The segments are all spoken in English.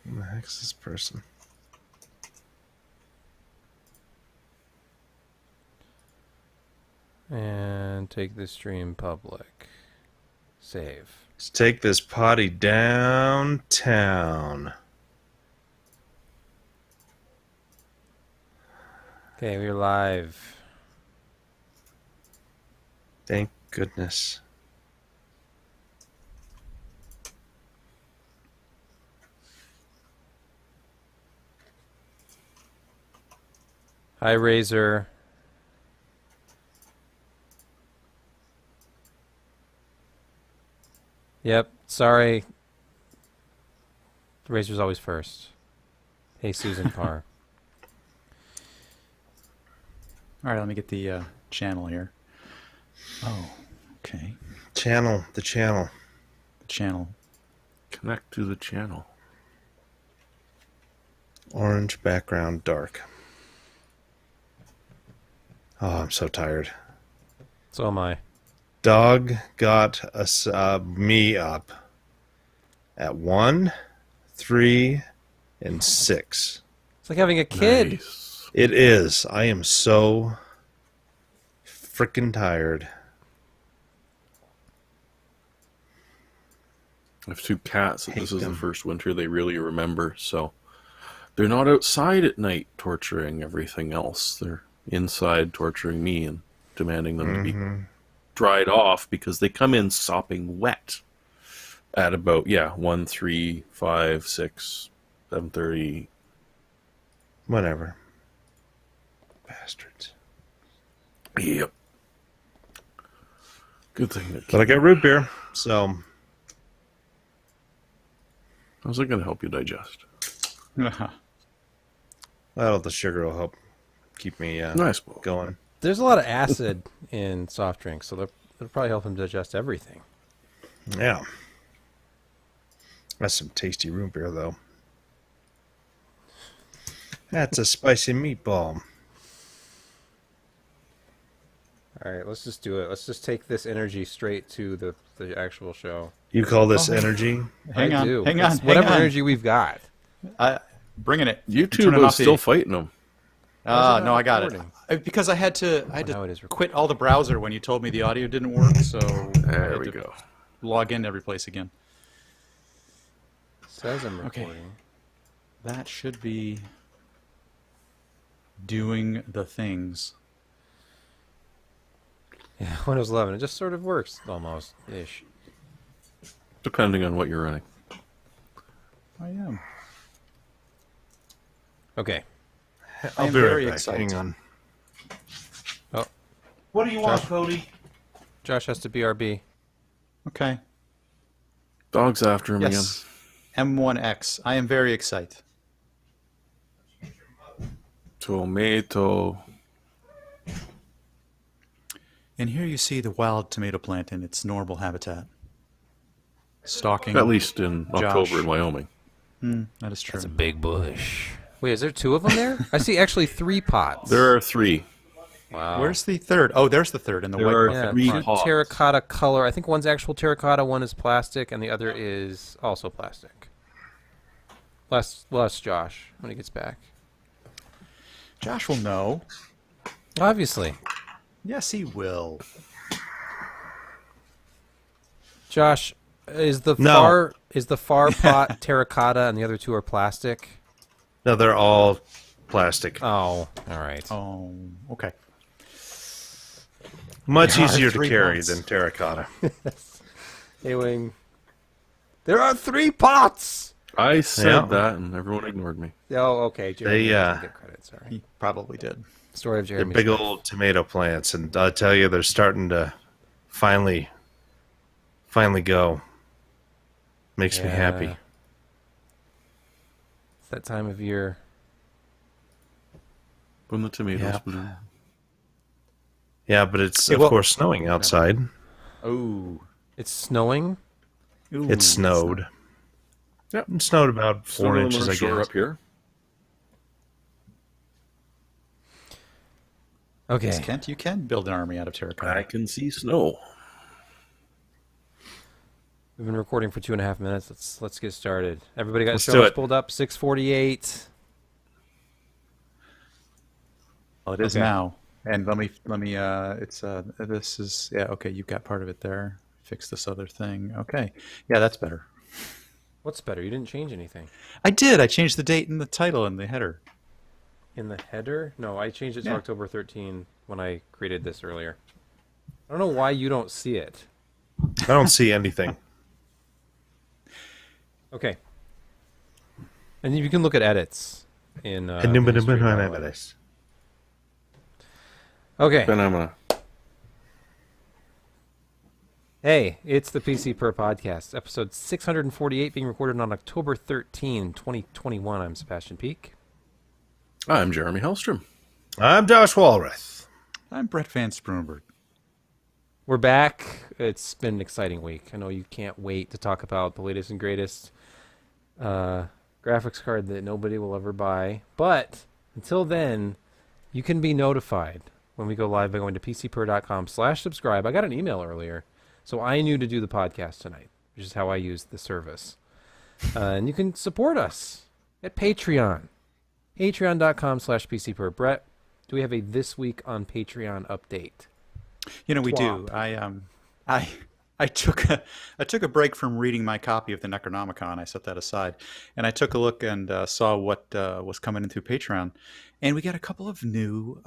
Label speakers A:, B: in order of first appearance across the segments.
A: Who the heck's this person?
B: And take the stream public. Save.
A: Let's take this potty downtown.
B: Okay, we're live.
A: Thank goodness.
B: Hi, Razor. Yep, sorry. The Razor's always first. Hey, Susan Parr.
C: All right, let me get the channel here. Oh, okay.
A: Channel, the channel.
C: The channel.
D: Connect to the channel.
A: Orange background, dark. Oh, I'm so tired.
B: So am I.
A: Dog got us me up at 1, 3, and 6.
B: It's like having a kid.
D: Nice.
A: It is. I am so freaking tired.
D: I have two cats. That this
A: Hate
D: is
A: them.
D: the first winter they really remember, so they're not outside at night torturing everything else. They're inside torturing me and demanding them to be dried off because they come in sopping wet at about 1, 3, 5, 6, 7:30.
A: Whatever. Bastards.
D: Yep. Good thing that.
A: But I got root beer, so
D: How's it going to help you digest?
A: well, the sugar will help keep me
D: Nice.
A: going.
B: There's a lot of acid in soft drinks, so that'll probably help him digest everything.
A: Yeah. That's some tasty root beer, though. That's a spicy meatball.
B: All right, let's just do it. Let's just take this energy straight to the actual show.
A: You call this energy?
C: Hang
B: I
C: on,
B: do.
C: hang on,
B: It's
C: hang
B: whatever
C: on.
B: energy we've got.
C: Bringing it.
D: YouTube
C: Turning
D: is
C: off
D: still
C: the-
D: fighting them.
B: Why is it
C: No,
B: not
C: I got it.
B: recording?
C: Because I had to
B: now it is recording.
C: quit all the browser when you told me the audio didn't work, so I
D: There
C: had
D: we
C: to
D: go.
C: log in every place again.
B: Says I'm
C: Okay.
B: recording.
C: That should be doing the things.
B: Yeah, Windows 11. It just sort of works almost ish.
D: Depending on what you're running.
C: I am.
B: Okay.
C: I am
A: be right
C: very
A: back.
C: excited.
A: Hang on.
B: Oh,
A: What do you want, Cody?
B: Josh has to BRB.
C: Okay.
D: Dog's after him
C: Yes. M1X. I am very excited.
D: again. Tomato.
C: And here you see the wild tomato plant in its normal habitat. Stalking.
D: At least in
C: Josh.
D: October in Wyoming.
C: That is true.
B: That's a big bush. Wait, is there two of them there? I see actually 3 pots.
D: There are 3.
B: Wow.
C: Where's the third? Oh, there's the third in the
D: There
C: white.
D: are
C: bucket.
B: Yeah,
D: 3
B: two
D: pots.
B: terracotta color. I think one's actual terracotta, one is plastic, and the other is also plastic. We'll ask Josh when he gets back.
C: Josh will know.
B: Obviously.
C: Yes, he will.
B: Josh, is the
A: No.
B: far pot terracotta and the other 2 are plastic?
A: No, they're all plastic.
B: Oh, all right.
C: Oh, okay.
A: Much
C: There are
A: easier to
C: 3
A: carry
C: pots.
A: than terracotta.
B: Hey, Wing. There are 3 pots.
D: I said
A: Yeah.
D: that and everyone ignored me.
B: Oh, okay. Jeremy
A: They,
B: doesn't get credit. Sorry.
C: He probably did.
B: Story of
A: They're
B: Jeremy.
A: big
B: Smith.
A: old tomato plants, and I tell you, they're starting to finally go. Makes me happy.
B: Yeah. It's that time of year.
D: When the tomatoes
A: Yeah.
D: bloom.
A: Yeah, but it's
C: Hey,
A: of
C: well-
A: course snowing outside.
C: Oh.
B: It's snowing.
C: Ooh,
A: It snowed.
D: Yep.
A: It snowed about 4
D: Snowed on
A: inches,
D: the
A: I
D: shore
A: guess.
D: up here.
B: Okay.
C: Yes, Kent, you can build an army out of terracotta.
D: I can see snow.
B: We've been recording for 2.5 minutes. Let's get started. Everybody got
A: Let's
B: show
A: do
B: notes
A: it.
B: pulled up. 6:48.
C: Well, it is
B: Okay.
C: now. And let me. This is yeah. Okay, you've got part of it there. Fix this other thing. Okay, yeah, that's better.
B: What's better? You didn't change anything
C: I did. I changed the date and the title and the header.
B: in the header. No, I changed it to
C: Yeah.
B: October 13 when I created this earlier. I don't know why you don't see it.
A: I don't see anything.
B: Okay. And you can look at edits in.
A: Okay.
B: Okay.
D: Then I'm gonna.
B: Hey, it's the PC Per Podcast, episode 648, being recorded on October 13, 2021. I'm Sebastian Peak.
D: I'm Jeremy Hellstrom.
A: I'm Josh Walrath.
C: I'm Brett Van Spoonberg.
B: We're back. It's been an exciting week. I know you can't wait to talk about the latest and greatest graphics card that nobody will ever buy. But until then, you can be notified when we go live by going to pcper.com/subscribe. I got an email earlier, so I knew to do the podcast tonight, which is how I use the service. And you can support us at Patreon. Patreon.com/pcper. Brett, do we have a This Week on Patreon update?
C: You know we do.
B: Twop.
C: I took a break from reading my copy of the Necronomicon. I set that aside, and I took a look and saw what was coming in through Patreon, and we got a couple of new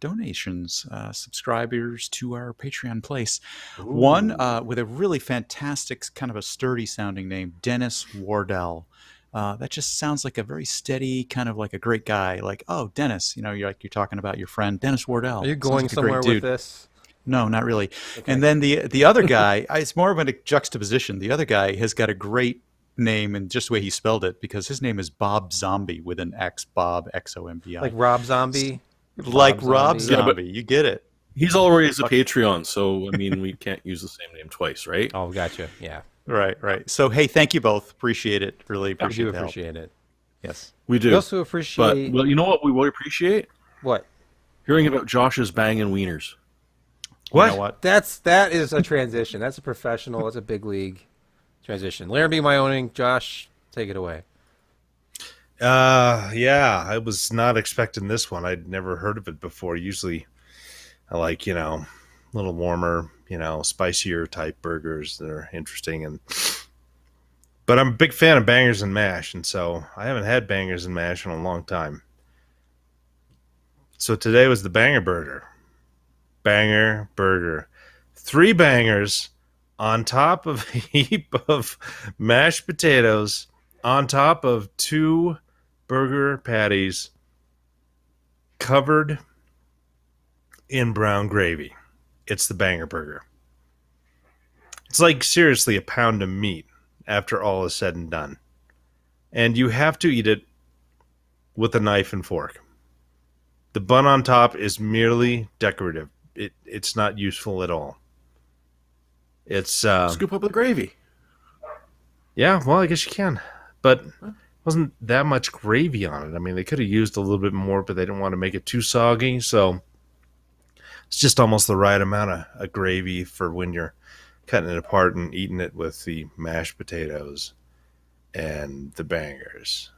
C: donations, subscribers to our Patreon place. One with a really fantastic, kind of a sturdy sounding name, Dennis Wardell. That just sounds like a very steady, kind of like a great guy. Like, oh, Dennis, you're talking about your friend Dennis Wardell.
B: Are you
C: Sounds
B: going
C: like a great
B: somewhere
C: dude.
B: with this?
C: No, not really.
B: Okay.
C: And then the other guy, it's more of a juxtaposition. The other guy has got a great name and just the way he spelled it, because his name is Bob Zombie with an X, Bob, X-O-M-B-I.
B: Like Rob Zombie?
C: Like Rob
B: Zombie.
C: Zombie.
D: Yeah, but-
C: You get it.
D: He's already a Patreon, so I mean, we can't use the same name twice, right?
B: Oh, gotcha. Yeah.
C: Right, right. So, hey, thank you both. Appreciate it. Really
B: We
C: appreciate
B: do
C: the help.
B: appreciate it.
C: Yes.
D: We do.
B: We also
D: But
B: appreciate...
D: well, you know what we will appreciate?
B: what?
D: Hearing about Josh's banging wieners.
A: What?
C: You know what?
B: That is a transition. That's a professional. That's a big league transition. Laramie, my owning. Josh, take it away.
A: Yeah, I was not expecting this one. I'd never heard of it before. Usually I like, a little warmer, spicier type burgers that are interesting. But I'm a big fan of bangers and mash, and so I haven't had bangers and mash in a long time. So today was the banger burger. Banger burger. 3 bangers on top of a heap of mashed potatoes, on top of 2 burger patties covered in brown gravy. It's the banger burger. It's like seriously a pound of meat after all is said and done. And you have to eat it with a knife and fork. The bun on top is merely decorative. It's not useful at all. It's
D: Scoop up the gravy.
A: yeah, well, I guess you can, but it wasn't that much gravy on it. I mean, they could have used a little bit more, but they didn't want to make it too soggy, so it's just almost the right amount of gravy for when you're cutting it apart and eating it with the mashed potatoes and the bangers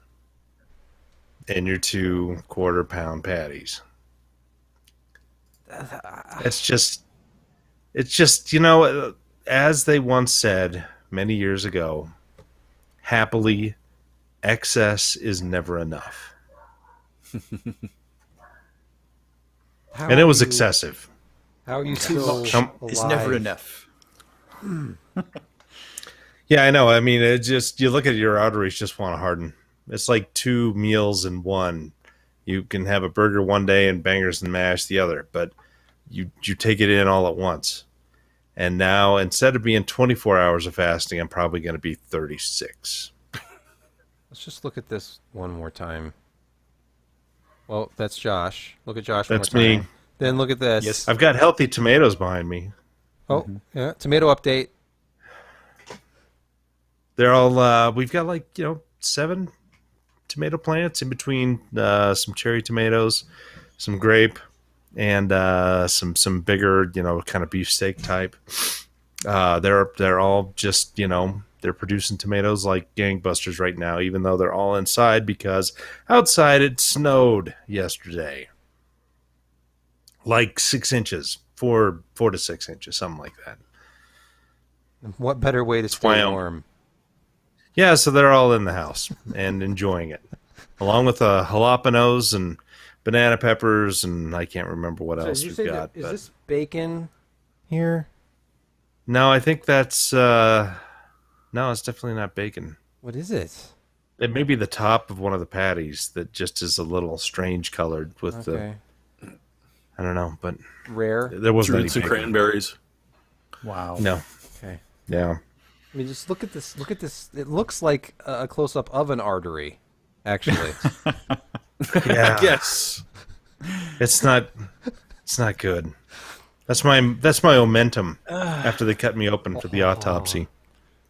A: and your 2 quarter-pound patties. It's just, as they once said many years ago, happily, excess is never enough.
B: How
A: And it
B: are
A: was
B: you-
A: excessive.
B: How are you still
C: It's never
B: alive?
C: enough.
A: Yeah, I know. I mean, it just, you look at your arteries just want to harden. It's like 2 meals in one. You can have a burger one day and bangers and mash the other, but you take it in all at once. And now, instead of being 24 hours of fasting, I'm probably going to be 36.
B: Let's just look at this one more time. Well, that's Josh. Look at Josh one
A: That's
B: more time.
A: me.
B: Then look at this.
C: Yes.
A: I've got healthy tomatoes behind me.
B: Oh, yeah. Tomato update.
A: They're all, we've got 7 tomato plants in between some cherry tomatoes, some grape, and some bigger, kind of beefsteak type. They're all just, they're producing tomatoes like gangbusters right now, even though they're all inside because outside it snowed yesterday. Like 6 inches, 4 to 6 inches, something like that.
B: What better way to stay warm?
A: Yeah, so they're all in the house and enjoying it, along with jalapenos and banana peppers, and I can't remember what else we've got.
B: Is this bacon here?
A: No, I think that's no, it's definitely not bacon.
B: What is it?
A: It may be the top of one of the patties that just is a little strange colored with
B: Okay.
A: I don't know, but
B: Rare.
A: there wasn't any
D: Roots and
A: bacon.
D: cranberries.
C: Wow.
A: No,
B: Okay.
A: yeah.
B: I mean, just look at this. Look at this. It looks like a close-up of an artery, actually.
A: Yeah.
D: Yes.
A: It's not good. That's my omentum after they cut me open for the autopsy.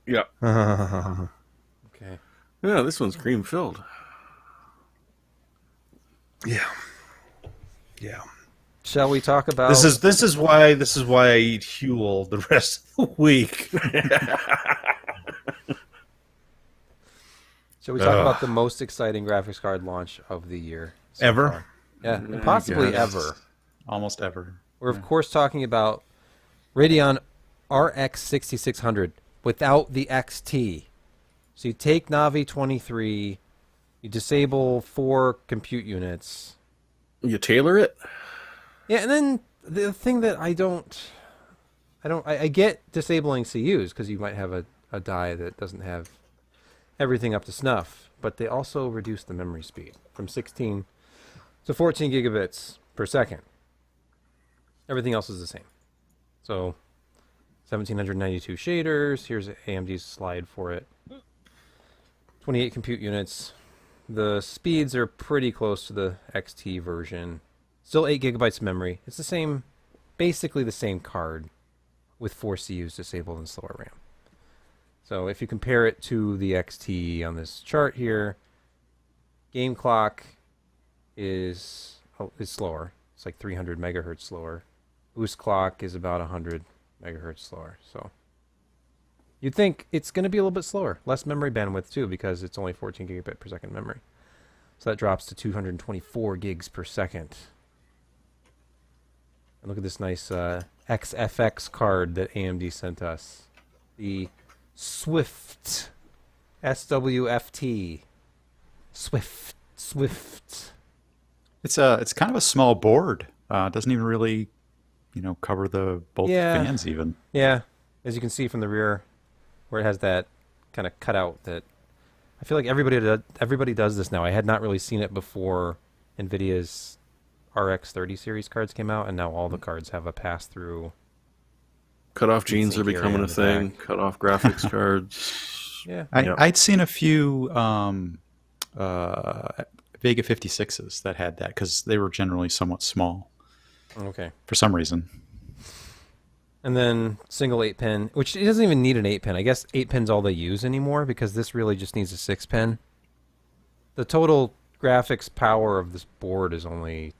D: Yeah.
B: Okay.
D: Yeah, this one's cream filled.
A: Yeah. Yeah.
B: Shall we talk about
A: This is why I eat Huel the rest of the week.
B: Shall we talk about the most exciting graphics card launch of the year so
A: Ever?
B: far? Yeah, and possibly
D: guess.
B: ever.
C: Almost ever.
B: We're of course talking about Radeon RX 6600 without the XT. So you take Navi 23, you disable 4 compute units.
D: You tailor it?
B: Yeah, and then the thing that I get disabling CUs because you might have a die that doesn't have everything up to snuff, but they also reduce the memory speed from 16 to 14 gigabits per second. Everything else is the same. So 1792 shaders. Here's AMD's slide for it. 28 compute units. The speeds are pretty close to the XT version. Still 8 gigabytes of memory. It's the same, basically the same card with 4 CUs disabled and slower RAM. So if you compare it to the XT on this chart here, game clock is slower. It's like 300 megahertz slower. Boost clock is about 100 megahertz slower. So you'd think it's going to be a little bit slower. Less memory bandwidth too because it's only 14 gigabit per second memory. So that drops to 224 gigs per second. And look at this nice XFX card that AMD sent us. The Swift SWFT. Swift.
C: It's kind of a small board. It doesn't even really, cover both fans even.
B: Yeah, as you can see from the rear, where it has that kind of cutout that I feel like everybody does this now. I had not really seen it before NVIDIA's RX 30 series cards came out, and now all the cards have a pass-through.
D: Cutoff jeans are
B: Sync area
D: becoming
B: on
D: a
B: the
D: thing.
B: back.
D: Cutoff graphics cards.
B: Yeah.
C: I'd seen a few Vega 56s that had that because they were generally somewhat small
B: Okay.
C: for some reason.
B: And then single 8-pin, which it doesn't even need an 8-pin. I guess 8-pin's all they use anymore because this really just needs a 6-pin. The total graphics power of this board is only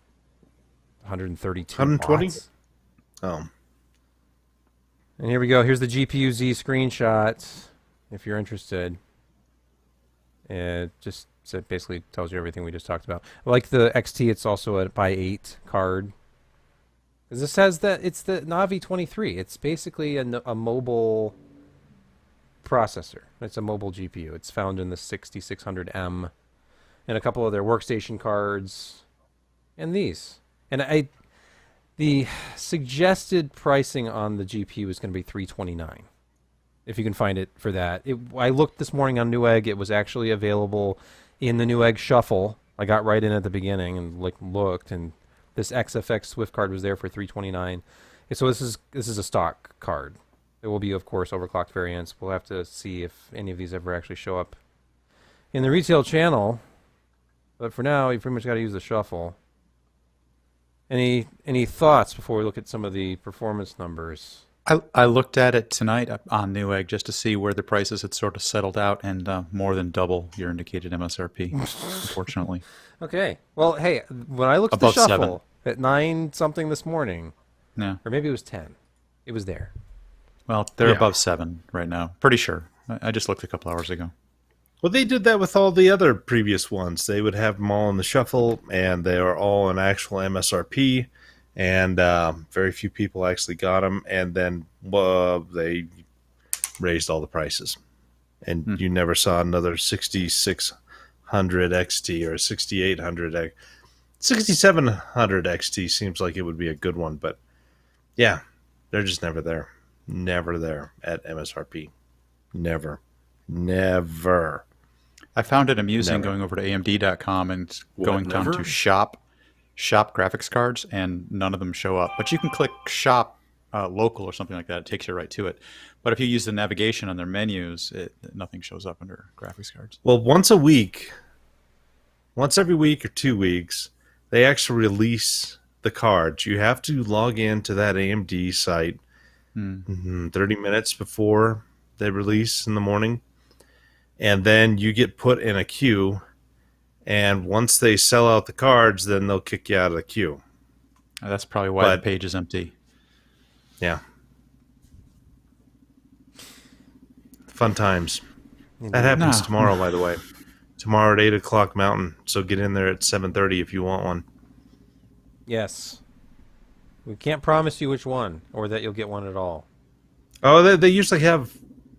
B: 132
A: 120?
B: watts.
A: Oh.
B: And here we go. Here's the GPU-Z screenshot, if you're interested. It just basically tells you everything we just talked about. Like the XT, it's also a by 8 card. Because this says that it's the Navi 23. It's basically a mobile processor. It's a mobile GPU. It's found in the 6600M and a couple of their workstation cards and these. And the suggested pricing on the GPU is going to be $329 if you can find it for that. I looked this morning on Newegg. It was actually available in the Newegg Shuffle. I got right in at the beginning and looked, and this XFX Swift card was there for $329. And so this is a stock card. There will be, of course, overclocked variants. We'll have to see if any of these ever actually show up in the retail channel. But for now, you pretty much got to use the Shuffle. Any thoughts before we look at some of the performance numbers?
C: I looked at it tonight on Newegg just to see where the prices had sort of settled out, and more than double your indicated MSRP, unfortunately.
B: Okay. Well, hey, when I looked at the
C: Above
B: Shuffle
C: 7.
B: at 9 something this morning,
C: Yeah.
B: or maybe it was 10, it was there.
C: Well, they're
A: Yeah.
C: above 7 right now. Pretty sure. I just looked a couple hours ago.
A: Well, they did that with all the other previous ones. They would have them all in the shuffle, and they are all an actual MSRP, and very few people actually got them. And then they raised all the prices, and you never saw another 6600 XT or 6800 6700 XT. Seems like it would be a good one, but yeah, they're just never there. Never there at MSRP. Never.
C: I found it amusing
A: Never.
C: going over to AMD.com and
D: What,
C: going down
D: never?
C: to shop graphics cards, and none of them show up. But you can click shop local or something like that. It takes you right to it. But if you use the navigation on their menus, nothing shows up under graphics cards.
A: Well, once every week or 2 weeks, they actually release the cards. You have to log into that AMD site 30 minutes before they release in the morning. And then you get put in a queue. And once they sell out the cards, then they'll kick you out of the queue.
C: That's probably why the
A: But-
C: page is empty.
A: Yeah. Fun times. That happens
C: No.
A: tomorrow, by the way. Tomorrow at 8 o'clock Mountain. So get in there at 7:30 if you want one.
B: Yes. We can't promise you which one, or that you'll get one at all.
A: Oh, they usually have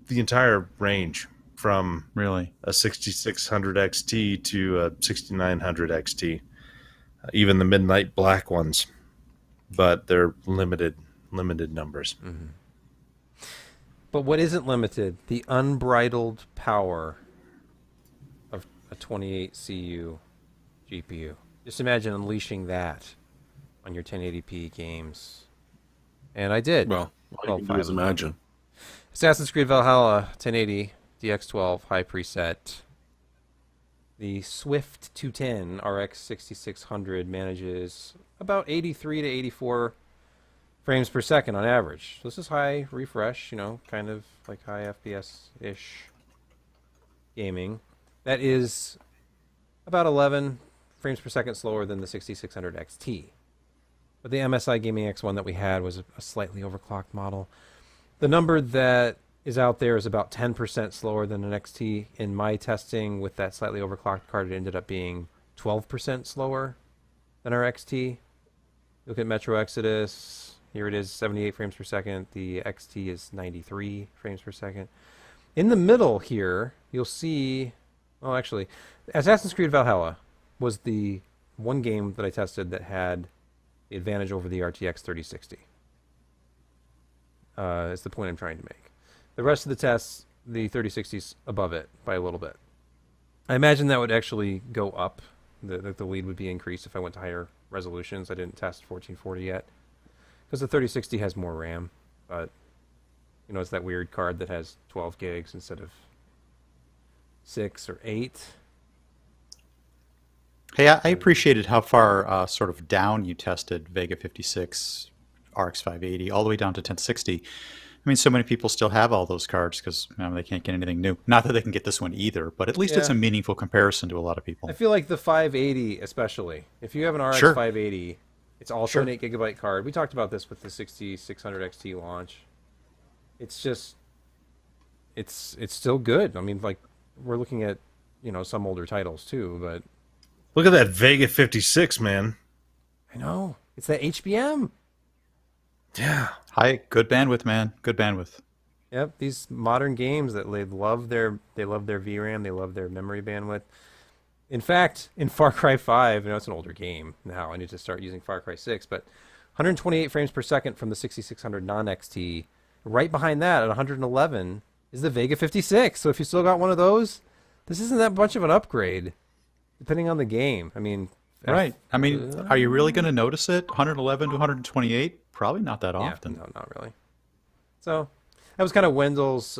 A: the entire range from
C: Really?
A: a 6600 XT to a 6900 XT. Even the midnight black ones. But they're limited numbers.
B: But what isn't limited? The unbridled power of a 28 CU GPU. Just imagine unleashing that on your 1080p games. And I did.
D: Well, all you can do is
B: 5 of them.
D: imagine.
B: Assassin's Creed Valhalla 1080 DX12 high preset. The Swift 210 RX 6600 manages about 83 to 84 frames per second on average. So this is high refresh, kind of like high FPS-ish gaming. That is about 11 frames per second slower than the 6600 XT. But the MSI Gaming X1 that we had was a slightly overclocked model. The number that is out there is about 10% slower than an XT. In my testing with that slightly overclocked card, it ended up being 12% slower than our XT. Look at Metro Exodus. Here it is, 78 frames per second. The XT is 93 frames per second. In the middle here, you'll see... Oh, actually, Assassin's Creed Valhalla was the one game that I tested that had the advantage over the RTX 3060. Is the point I'm trying to make. The rest of the tests, the 3060's above it by a little bit. I imagine that would actually go up. The lead would be increased if I went to higher resolutions. I didn't test 1440 yet. Because the 3060 has more RAM. But, it's that weird card that has 12 gigs instead of 6 or 8.
C: Hey, I appreciated how far sort of down you tested Vega 56, RX 580, all the way down to 1060. I mean, so many people still have all those cards because they can't get anything new. Not that they can get this one either, but at least it's
B: Yeah.
C: a meaningful comparison to a lot of people.
B: I feel like the 580 especially. If you have an RX
C: Sure.
B: 580, it's also
C: Sure.
B: an 8 GB card. We talked about this with the 6600 XT launch. It's just, it's still good. I mean, like, we're looking at, some older titles too, but
A: Look at that Vega 56, man.
B: I know. It's that HBM.
A: Yeah.
C: Hi, good bandwidth, man. Good bandwidth.
B: Yep, these modern games that they love their VRAM, they love their memory bandwidth. In fact, in Far Cry 5, it's an older game now. I need to start using Far Cry 6, but 128 frames per second from the 6600 non-XT. Right behind that at 111 is the Vega 56. So if you still got one of those, this isn't that much of an upgrade, depending on the game. I mean,
C: Right. I mean, are you really going to notice it? 111 to 128? Probably not that often.
B: Yeah, no, not really. So that was kind of Wendell's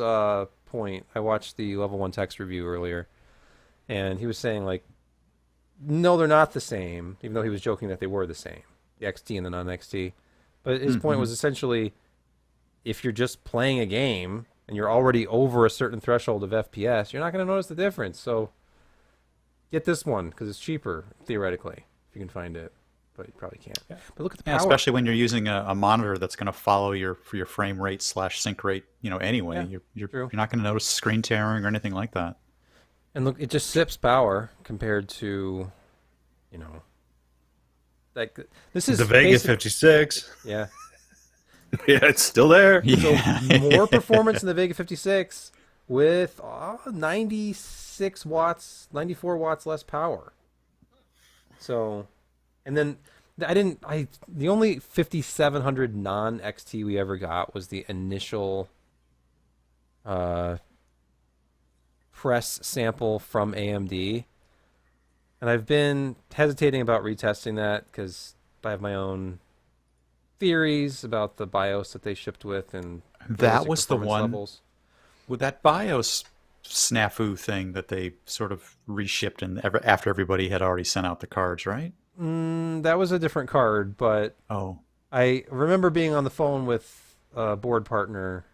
B: point. I watched the Level 1 text review earlier, and he was saying, like, no, they're not the same, even though he was joking that they were the same, the XT and the non-XT. But his point was essentially, if you're just playing a game and you're already over a certain threshold of FPS, you're not going to notice the difference. So get this one because it's cheaper, theoretically, if you can find it. but you probably can't.
C: Yeah.
B: But look at the
C: Yeah,
B: power.
C: especially when you're using a monitor that's going to follow for your frame rate / sync rate. Anyway,
B: Yeah,
C: you're
B: true.
C: not going to notice screen tearing or anything like that.
B: And look, it just sips power compared to, like this is
A: The Vega
B: basic-
A: 56.
B: Yeah.
D: Yeah, it's still there.
B: So more performance in the Vega 56 with 96 watts, 94 watts less power. So, and then the only 5700 non XT we ever got was the initial press sample from AMD. And I've been hesitating about retesting that because I have my own theories about the BIOS that they shipped with and
C: That
B: realistic
C: was the
B: performance
C: one
B: levels.
C: with that BIOS snafu thing that they sort of reshipped after everybody had already sent out the cards, right?
B: That was a different card, but
C: Oh,
B: I remember being on the phone with a board partner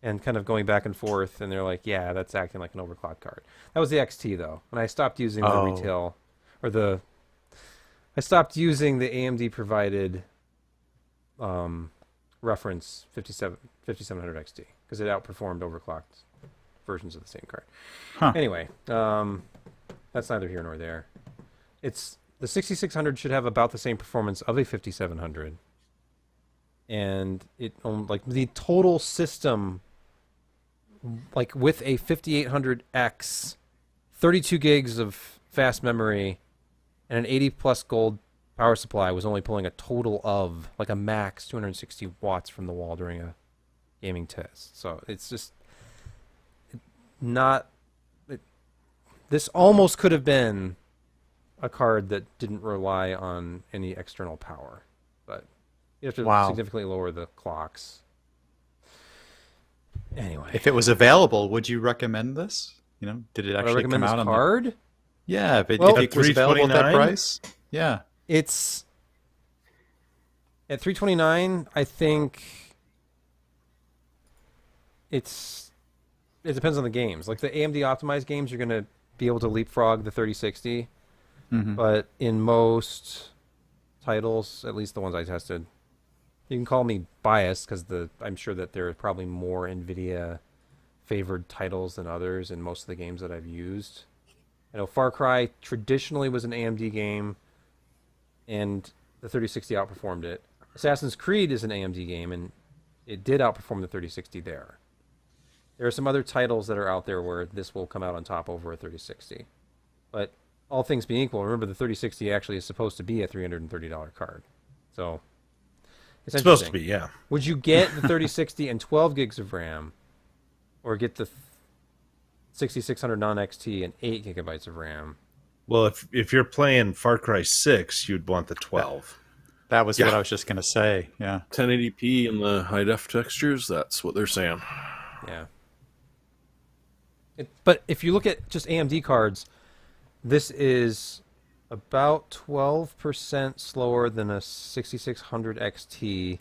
B: and kind of going back and forth, and they're like, yeah, that's acting like an overclock card. That was the XT, though. And I stopped using the
C: Oh.
B: retail, I stopped using the AMD provided reference 5700 XT because it outperformed overclocked versions of the same card.
C: Huh.
B: Anyway, that's neither here nor there. The 6600 should have about the same performance of a 5700, and like the total system, like with a 5800X, 32 gigs of fast memory, and an 80 plus gold power supply was only pulling a total of like a max 260 watts from the wall during a gaming test. So it's just not. This almost could have been a card that didn't rely on any external power, but you have to
C: Wow.
B: significantly lower the clocks. Anyway,
C: if it was available, would you recommend this? Did it
B: would I
C: actually
B: recommend
C: come
B: this
C: out on
B: card?
C: Yeah, if
B: Well,
C: it was available at that
A: $329?
C: price. Yeah.
B: It's at $329. I think it depends on the games. Like the AMD optimized games, you're gonna be able to leapfrog the 3060.
C: Mhm.
B: But in most titles, at least the ones I tested, you can call me biased because I'm sure that there are probably more NVIDIA favored titles than others in most of the games that I've used. I know Far Cry traditionally was an AMD game, and the 3060 outperformed it. Assassin's Creed is an AMD game, and it did outperform the 3060 there. There are some other titles that are out there where this will come out on top over a 3060. But all things being equal, remember the 3060 actually is supposed to be a $330 card. So it's
A: Supposed to
B: interesting.
A: be, yeah.
B: Would you get the 3060 and 12 gigs of RAM, or get the 6600 non-XT and 8 gigabytes of RAM?
A: Well, if you're playing Far Cry 6, you'd want the 12.
C: That was
D: Yeah.
C: what I was just going to say. Yeah.
D: 1080p and the high def textures, that's what they're saying.
B: Yeah. But if you look at just AMD cards, this is about 12% slower than a 6600 XT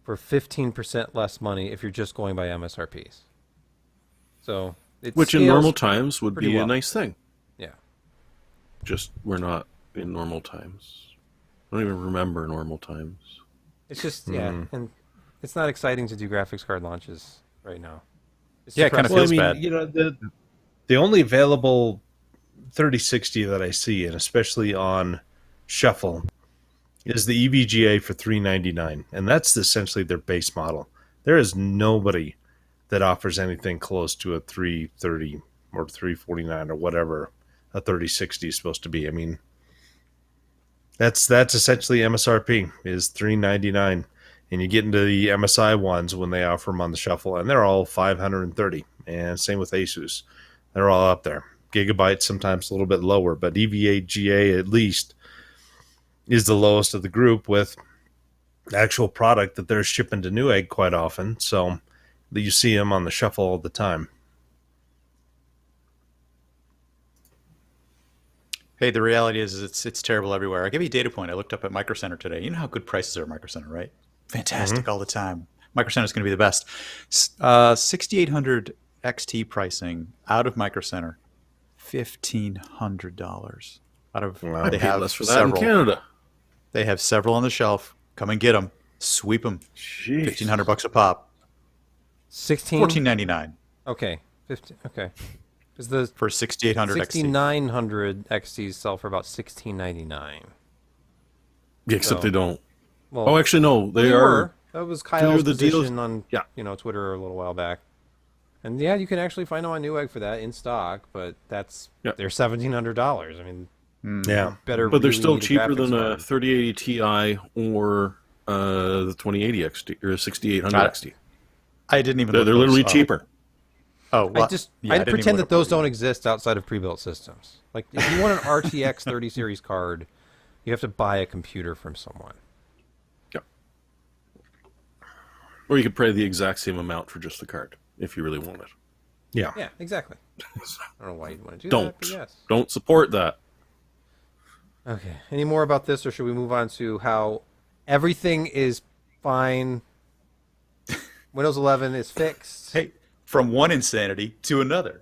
B: for 15% less money if you're just going by MSRPs. So it
D: Which in
B: scales
D: normal times would
B: pretty
D: be
B: well.
D: a nice thing.
B: Yeah.
D: Just we're not in normal times. I don't even remember normal times.
B: It's just, and it's not exciting to do graphics card launches right now. It's
C: Yeah, it kind of
B: depressing.
C: feels bad.
A: The only available 3060 that I see, and especially on Shuffle, is the EVGA for $399, and that's essentially their base model. There is nobody that offers anything close to a 330 or 349 or whatever a 3060 is supposed to be. I mean, that's essentially MSRP is $399, and you get into the MSI ones when they offer them on the Shuffle, and they're all $530, and same with Asus. They're all up there. Gigabytes sometimes a little bit lower, but EVGA at least is the lowest of the group with the actual product that they're shipping to Newegg quite often. So that you see them on the Shuffle all the time.
C: Hey, the reality is it's terrible everywhere. I'll give you a data point. I looked up at Micro Center today. You know how good prices are at Micro Center, right? Fantastic all the time. Micro Center is going to be the best. 6800 XT pricing out of Micro Center, $1,500. Out of
A: Wow.
C: they
D: I'd pay
C: have
D: less for that
C: several.
D: in Canada.
C: They have several on the shelf. Come and get them. Sweep them.
D: Jeez.
C: $1,500 a pop.
B: 16.
C: $1,499
B: Okay. 15. Okay. Is the
C: for 6,800 XT.
B: 6900 XTs sell for about $16.99?
D: Yeah, except
B: So-
D: they don't.
B: Well,
D: Oh, actually, no. They are.
B: were. That was Kyle's
D: the deals-
B: position on
D: Yeah.
B: Twitter a little while back. And yeah, you can actually find them on Newegg for that in stock, but they're $1,700. I mean,
A: Yeah.
B: better.
D: But they're
B: really
D: still
B: need a
D: cheaper
B: graphics
D: than a
B: card.
D: 3080 Ti or the 2080 XT or a 6800
C: Got it.
D: XT.
C: I didn't even.
D: They're
C: look
D: literally
C: those up.
D: cheaper.
C: Oh, well,
B: I
C: yeah, I didn't
B: pretend
C: even
B: that
C: look
B: those
C: up.
B: don't exist outside of pre-built systems. Like if you want an RTX 30 series card, you have to buy a computer from someone.
D: Yeah. Or you could pay the exact same amount for just the card if you really want it.
A: Yeah.
B: Yeah, exactly. I don't know why you'd want to do
D: Don't.
B: that, but yes.
D: Don't support that.
B: Okay. Any more about this, or should we move on to how everything is fine? Windows 11 is fixed.
C: Hey, from one insanity to another.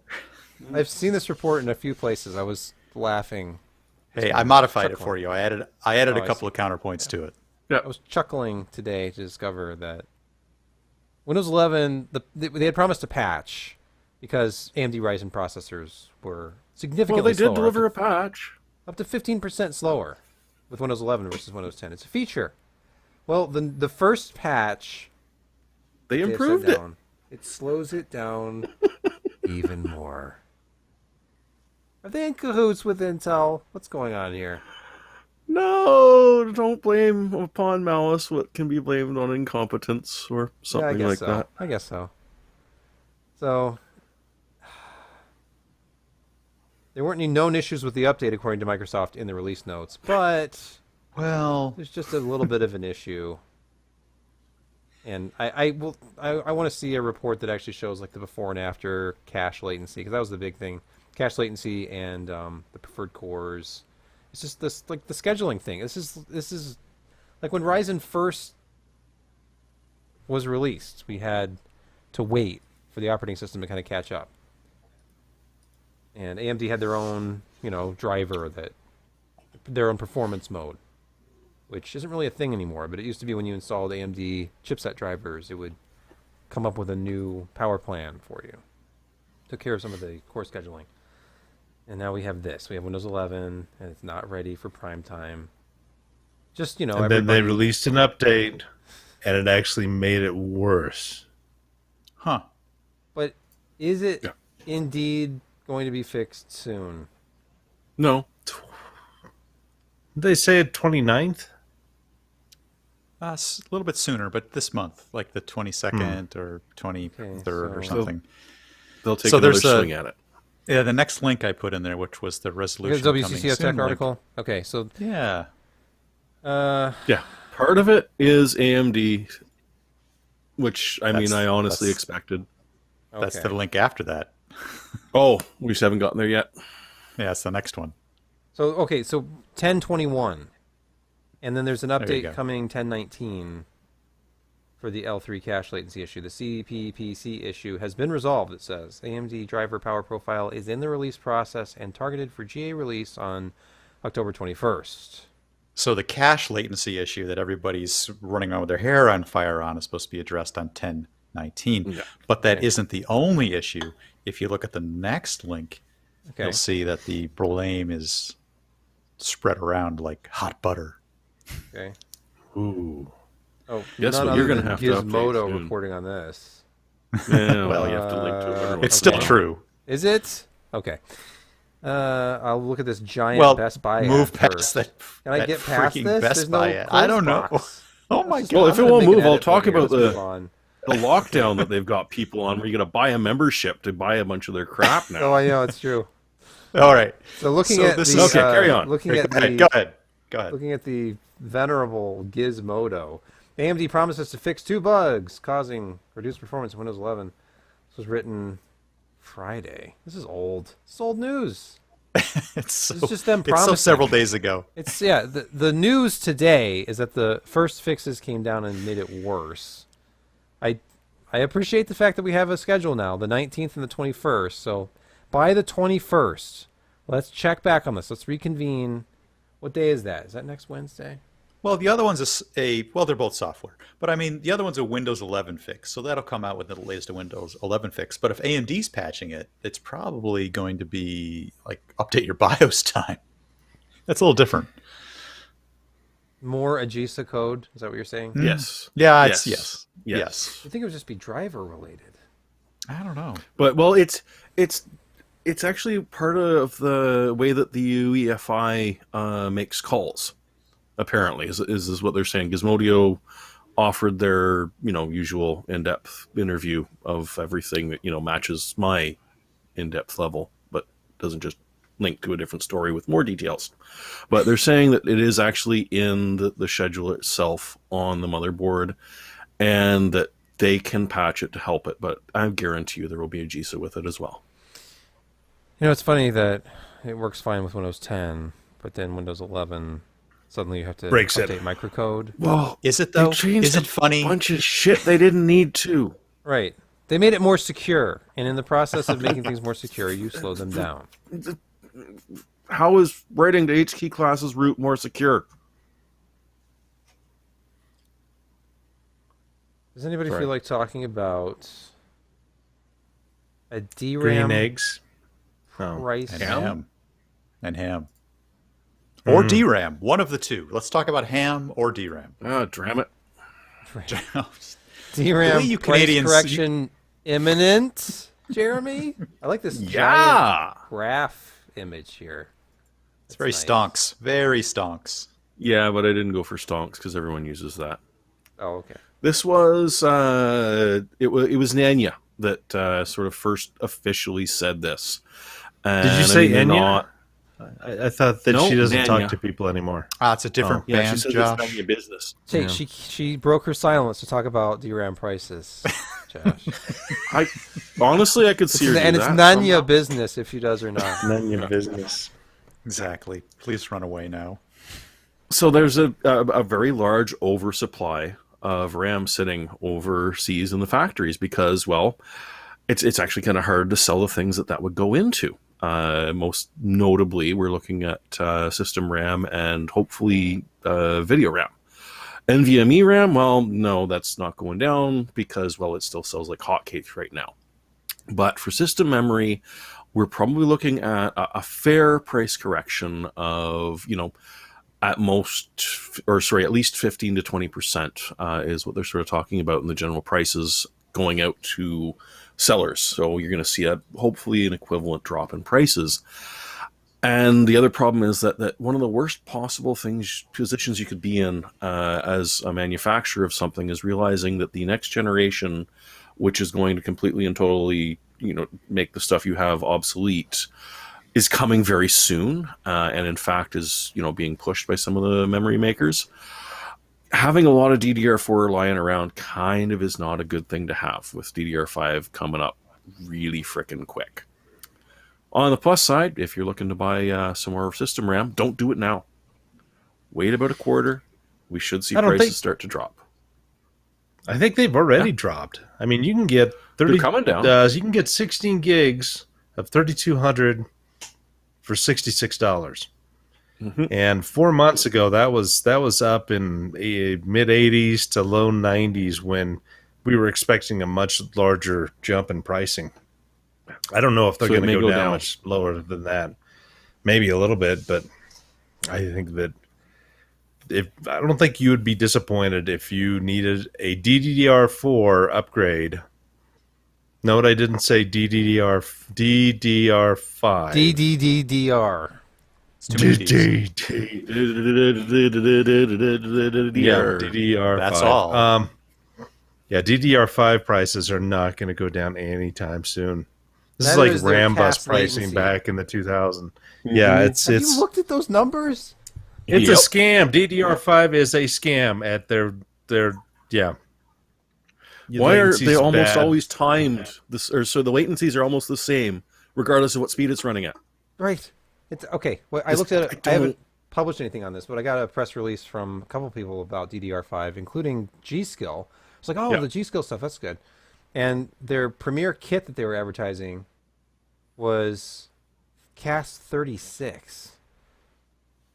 B: I've seen this report in a few places. I was laughing.
C: Hey, I modified it
B: Chuckling.
C: for you. I added
B: Oh,
C: a
B: I
C: couple of counterpoints to it.
B: I was chuckling today to discover that Windows 11, they had promised a patch because AMD Ryzen processors were significantly
D: Well, they did
B: slower,
D: deliver a patch.
B: up to 15% slower with Windows 11 versus Windows 10. It's a feature. Well, the first patch,
D: They
B: have
D: improved
B: set
D: it.
B: down. It slows it down even more. Are they in cahoots with Intel? What's going on here?
D: No, don't blame upon malice what can be blamed on incompetence or something
B: I guess
D: like
B: so.
D: that.
B: I guess so. So there weren't any known issues with the update according to Microsoft in the release notes, but
C: Well,
B: there's just a little bit of an issue. And I want to see a report that actually shows like the before and after cache latency, because that was the big thing, cache latency and the preferred cores. It's just this like the scheduling thing. This is like when Ryzen first was released, we had to wait for the operating system to kind of catch up. And AMD had their own, driver their own performance mode, which isn't really a thing anymore, but it used to be when you installed AMD chipset drivers, it would come up with a new power plan for you. Took care of some of the core scheduling. And now we have this. We have Windows 11, and it's not ready for prime time. Just,
A: And then they
B: everybody...
A: released an update, and it actually made it worse.
C: huh?
B: But is it
D: Yeah.
B: indeed going to be fixed soon?
D: No.
A: They say it 29th?
C: A little bit sooner, but this month, like the 22nd or 23rd or
B: so-
C: something.
D: They'll take
C: So
D: another
C: there's a-
D: swing at it.
C: Yeah, the next link I put in there, which was the resolution
B: Here's
C: coming
B: WCCO
C: soon
B: Tech
C: link.
B: article. Okay, so
C: Yeah.
D: Yeah. Part of it is AMD, which, I mean,
C: That's-
D: I honestly
C: that's-
D: expected.
C: That's
B: okay.
C: the link after that.
D: Oh, we just haven't gotten there yet.
C: Yeah, it's the next one.
B: So 1021, and then there's an
C: you
B: update
C: go.
B: coming 1019 for the L3 cache latency issue. The CPPC issue has been resolved. It says AMD driver power profile is in the release process and targeted for GA release on October 21st.
C: So the cache latency issue that everybody's running around with their hair on fire on is supposed to be addressed on 1019.
D: Yeah.
C: But that isn't the only issue. If you look at the next link,
B: Okay.
C: you'll see that the blame is spread around like hot butter.
B: Okay.
D: Ooh.
B: Oh,
D: Guess
B: none
D: what you're
B: other
D: gonna
B: than
D: have to update
B: Gizmodo
D: soon.
B: reporting on this.
D: Yeah,
C: Well,
D: you have to link to it. every
C: It's
D: once
C: still
D: in a while.
C: true.
B: Is it? Okay. I'll look at this giant
C: Well,
B: Best Buy
C: move
B: ad
C: past
B: first.
C: that.
B: Can I
C: that
B: get past
C: freaking
B: this?
C: Best
B: There's
C: Buy
B: no
C: ad. I don't know.
B: close box.
C: Oh my
B: Let's
C: god!
D: Well, if it
B: I'm gonna
D: won't
B: make an
D: move, I'll
B: edit
D: talk
B: for here.
D: about
B: Let's move
D: the
B: on.
D: lockdown that they've got people on where you're going to buy a membership to buy a bunch of their crap now.
B: Oh, I know it's true.
C: All right.
B: So looking
C: So
B: at
C: this
B: the
C: is-
D: Okay, carry on.
B: looking
C: Go
B: at
C: ahead.
B: the
C: Go ahead. Go ahead.
B: looking at the venerable Gizmodo, AMD promises to fix 2 bugs causing reduced performance in Windows 11. This was written Friday. This is old. It's old news.
C: It's so,
B: just them
C: It's so
B: promising.
C: several days ago.
B: It's the news today is that the first fixes came down and made it worse. I appreciate the fact that we have a schedule now, the 19th and the 21st. So by the 21st, let's check back on this. Let's reconvene. What day is that? Is that next Wednesday?
C: Well, the other one's well, they're both software, but I mean, the other one's a Windows 11 fix, so that'll come out with the latest Windows 11 fix. But if AMD's patching it, it's probably going to be like update your BIOS time. That's a little different.
B: More AGESA code? Is that what you're saying?
D: Yes.
C: Yeah, it's yes.
B: I think it would just be driver related.
C: I don't know.
D: But well, it's actually part of the way that the UEFI makes calls. Apparently, is what they're saying. Gizmodo offered their usual in-depth interview of everything that matches my in-depth level, but doesn't just link to a different story with more details. But they're saying that it is actually in the schedule itself on the motherboard, and that they can patch it to help it. But I guarantee you there will be a GISA with it as well.
B: It's funny that it works fine with Windows 10, but then Windows 11, suddenly you have to
A: Breaks it.
B: update microcode.
D: Well,
C: Is it though?
D: they changed
C: Is it funny?
D: a bunch of shit they didn't need to.
B: Right. They made it more secure, and in the process of making things more secure, you slow them down.
D: How is writing to HKey classes root more secure?
B: Does anybody
D: Sorry.
B: feel like talking about a
A: Green
B: DRAM
A: eggs. Oh.
B: price?
C: And ham. And ham. Or DRAM. One of the two. Let's talk about ham or DRAM.
D: Ah, damn it.
B: DRAM
C: The way you
B: price
C: Canadians-
B: correction imminent, Jeremy? I like this giant
D: Yeah.
B: graph image here.
C: It's very
B: nice.
C: stonks. Very stonks.
D: Yeah, but I didn't go for stonks because everyone uses that.
B: Oh, okay.
D: This was it was Nanya that sort of first officially said this.
A: Did you say Enya?
D: Not,
A: I thought that
D: No,
A: she doesn't
D: Nanya.
A: talk to people anymore.
C: It's a different
D: yeah, she
C: band,
D: said
C: Josh.
D: it's Nanya business.
B: Hey, she broke her silence to talk about DRAM prices, Josh.
D: I honestly I could see her.
B: And
D: do
B: it's
D: that
B: Nanya
D: somehow.
B: business if she does or not.
A: None of your business.
C: Exactly. Please run away now.
D: So there's a very large oversupply of RAM sitting overseas in the factories because, well, it's actually kind of hard to sell the things that would go into. Most notably, we're looking at system RAM and hopefully video RAM. NVMe RAM, well, no, that's not going down because, well, it still sells like hotcakes right now. But for system memory, we're probably looking at a fair price correction of, at least 15 to 20% is what they're sort of talking about in the general prices going out to sellers. So you're going to see hopefully an equivalent drop in prices. And the other problem is that one of the worst possible positions you could be in as a manufacturer of something is realizing that the next generation, which is going to completely and totally, make the stuff you have obsolete, is coming very soon, and in fact is being pushed by some of the memory makers. Having a lot of DDR4 lying around kind of is not a good thing to have, with DDR5 coming up really frickin' quick. On the plus side, if you're looking to buy some more system RAM, don't do it now. Wait about a quarter. We should see prices start to drop.
A: I think they've already dropped. I mean, you can get 30.
D: They're coming down.
A: You can get 16 gigs of 3200 for $66.
D: Mhm.
A: And 4 months ago, that was up in mid 80s to low 90s when we were expecting a much larger jump in pricing. I don't know if they're
D: So it
A: going to
D: may
A: go
D: go
A: down
D: down.
A: much lower than that. Maybe a little bit, but I think that I don't think you would be disappointed if you needed a DDR4 upgrade. No, I didn't say DDR5.
B: DDDDR.
C: It's too many Ds.
A: Yeah, DDR5.
C: That's all.
A: Yeah, DDR5 prices are not going to go down anytime soon. This
B: That
A: is like
B: is their
A: RAM bus
B: cast
A: pricing
B: latency.
A: back in the 2000s. Yeah, it's
B: Have you looked at those numbers?
A: it's
D: Yep.
A: a scam. DDR5 is a scam at their yeah.
D: Why are
A: Latency's
D: they almost
A: bad.
D: always timed? So the latencies are almost the same, regardless of what speed it's running at.
B: Right. It's okay. Well, I
D: Just-
B: looked at
D: I
B: it. I haven't
D: don't-
B: published anything on this, but I got a press release from a couple people about DDR5, including G-Skill. It's like, oh,
D: Yeah.
B: the G-Skill stuff, that's good. And their premier kit that they were advertising was Cast 36.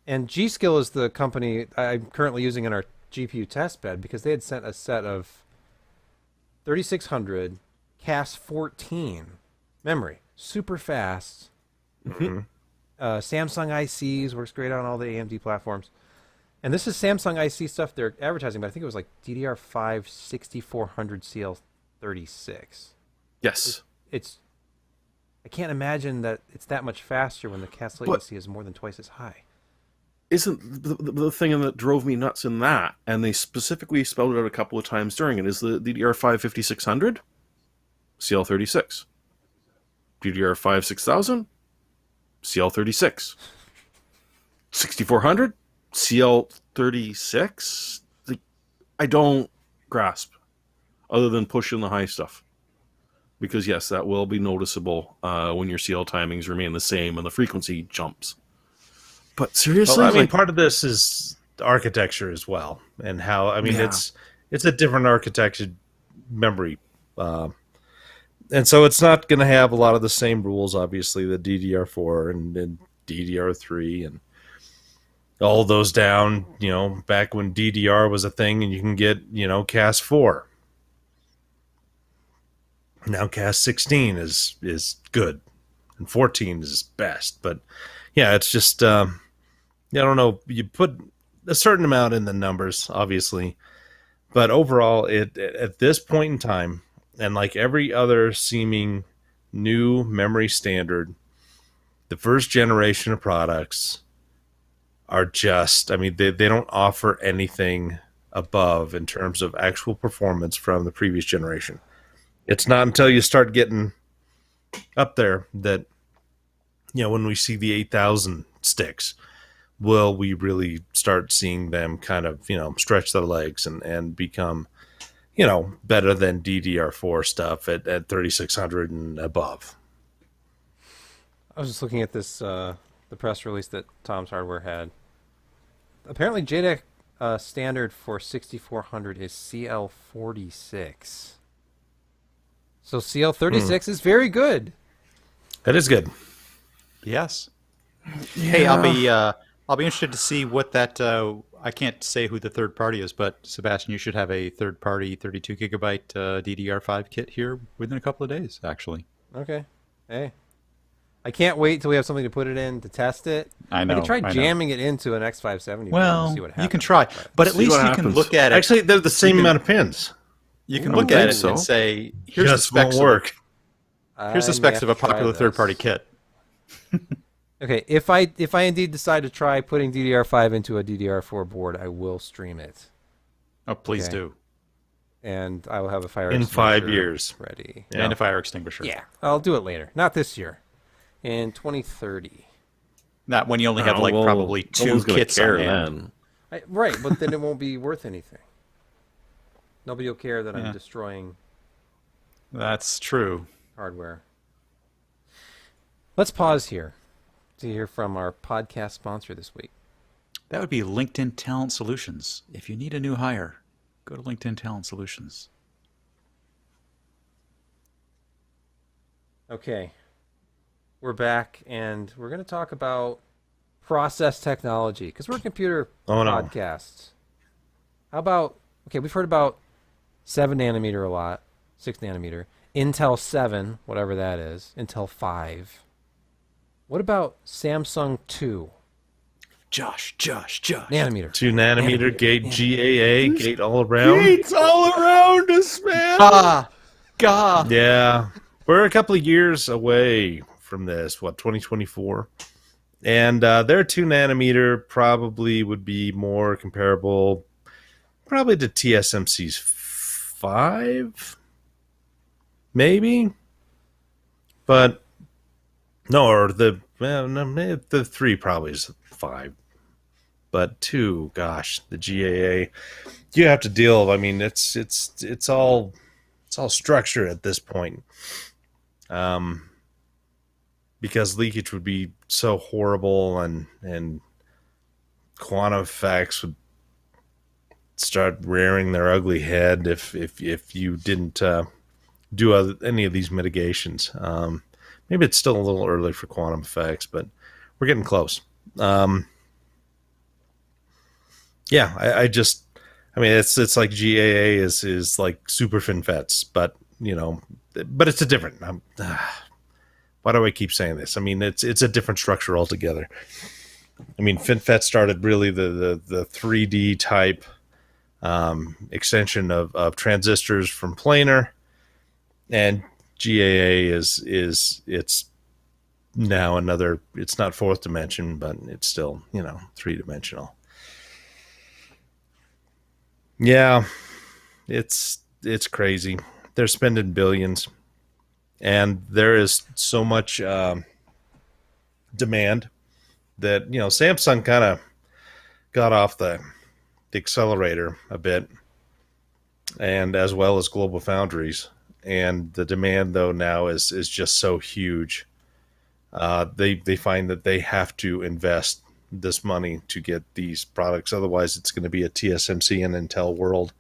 B: And G-Skill is the company I'm currently using in our GPU test bed because they had sent a set of 3600 CAS 14 memory, super fast.
A: Mhm.
B: Samsung ICs works great on all the AMD platforms. And this is Samsung IC stuff they're advertising, but I think it was like DDR5 6400 CL36.
D: Yes.
B: It's I can't imagine that it's that much faster when the CAS latency is more than twice as high.
D: Isn't the thing that drove me nuts in that, and they specifically spelled it out a couple of times during it, is the DDR5 5600 CL36, DDR5 6000 CL36, 6400 CL36. I don't grasp, other than pushing the high stuff, because yes, that will be noticeable when your CL timings remain the same and the frequency jumps. But seriously,
A: Well, I mean, part of this is architecture as well, and how
D: Yeah.
A: it's a different architected memory, and so it's not going to have a lot of the same rules. Obviously, the DDR4 and DDR3 and all those down. Back when DDR was a thing, and you can get CAS 4. Now CAS 16 is good, and 14 is best. But yeah, it's just. I don't know. You put a certain amount in the numbers, obviously, but overall, at this point in time, and like every other seeming new memory standard, the first generation of products are just. I mean, they don't offer anything above in terms of actual performance from the previous generation. It's not until you start getting up there that when we see the 8000 sticks. Will we really start seeing them kind of, stretch their legs and become, better than DDR4 stuff at 3600 and above?
B: I was just looking at this, the press release that Tom's Hardware had. Apparently, JEDEC standard for 6400 is CL46. So CL36 is very good.
A: That is good.
C: Yes. Hey, I'll be interested to see what that. I can't say who the third party is, but Sebastian, you should have a third party 32 gigabyte DDR5 kit here within a couple of days. Actually,
B: Okay. Hey. I can't wait till we have something to put it in to test it.
C: I know.
B: I can try
C: I know.
B: jamming it into an X570
C: Well,
B: and see what happens.
C: you can try, but at
D: See
C: least
D: what
C: you can
D: happens.
C: look at it.
A: Actually, they're the same
C: can-
A: amount of pins.
C: You can
D: I
C: look
D: don't
C: at
D: think
C: it
D: so.
C: and say, "Here's the
A: Just won't
C: specs.
A: work.
C: Here's the
B: I may
C: specs
B: have
C: of a
B: to try
C: popular
B: this.
C: third-party kit."
B: Okay, if I indeed decide to try putting DDR5 into a DDR4 board, I will stream it,
C: Oh, please
B: Okay.
C: do.
B: and I will have a fire
A: In 5
B: extinguisher
A: years.
B: ready.
A: Yeah.
C: And a fire extinguisher.
B: Yeah, I'll do it later, not this year, in 2030.
C: Not when you only have
D: Oh,
C: like
D: well,
C: probably
D: no
C: 2
D: one's gonna
C: kits
D: care
C: on hand.
D: then.
B: Right, but then it won't be worth anything. Nobody will care that
C: Yeah.
B: I'm destroying
C: That's true.
B: hardware. Let's pause here to hear from our podcast sponsor this week.
C: That would be LinkedIn Talent Solutions. If you need a new hire, go to LinkedIn Talent Solutions.
B: Okay, we're back, and we're going to talk about process technology because we're a computer
A: Oh, no.
B: podcast. How about, okay, we've heard about 7 nanometer a lot, 6 nanometer, Intel 7, whatever that is, Intel 5. What about Samsung 2
C: Josh.
B: nanometer?
A: 2 nanometer gate GAA gate all around.
D: Gates all around us, man.
C: God.
A: Yeah, we're a couple of years away from this. 2024, and their 2 nanometer probably would be more comparable, probably to TSMC's 5, maybe, but no, or the 3 probably is 5, but 2, gosh, the GAA, you have to deal. I mean, it's all structure at this point, because leakage would be so horrible, and quantum effects would start rearing their ugly head if you didn't do any of these mitigations. Maybe it's still a little early for quantum effects, but we're getting close. Yeah, I mean, it's like GAA is like Super FinFETs, but but it's a different. Why do I keep saying this? I mean, it's a different structure altogether. I mean, FinFET started really the 3D type extension of transistors from planar, and GAA it's now another. It's not fourth dimension, but it's still 3-dimensional. Yeah, it's crazy. They're spending billions, and there is so much demand that Samsung kind of got off the accelerator a bit, and as well as Global Foundries. And the demand though now is just so huge. They find that they have to invest this money to get these products. Otherwise, it's going to be a TSMC and Intel world.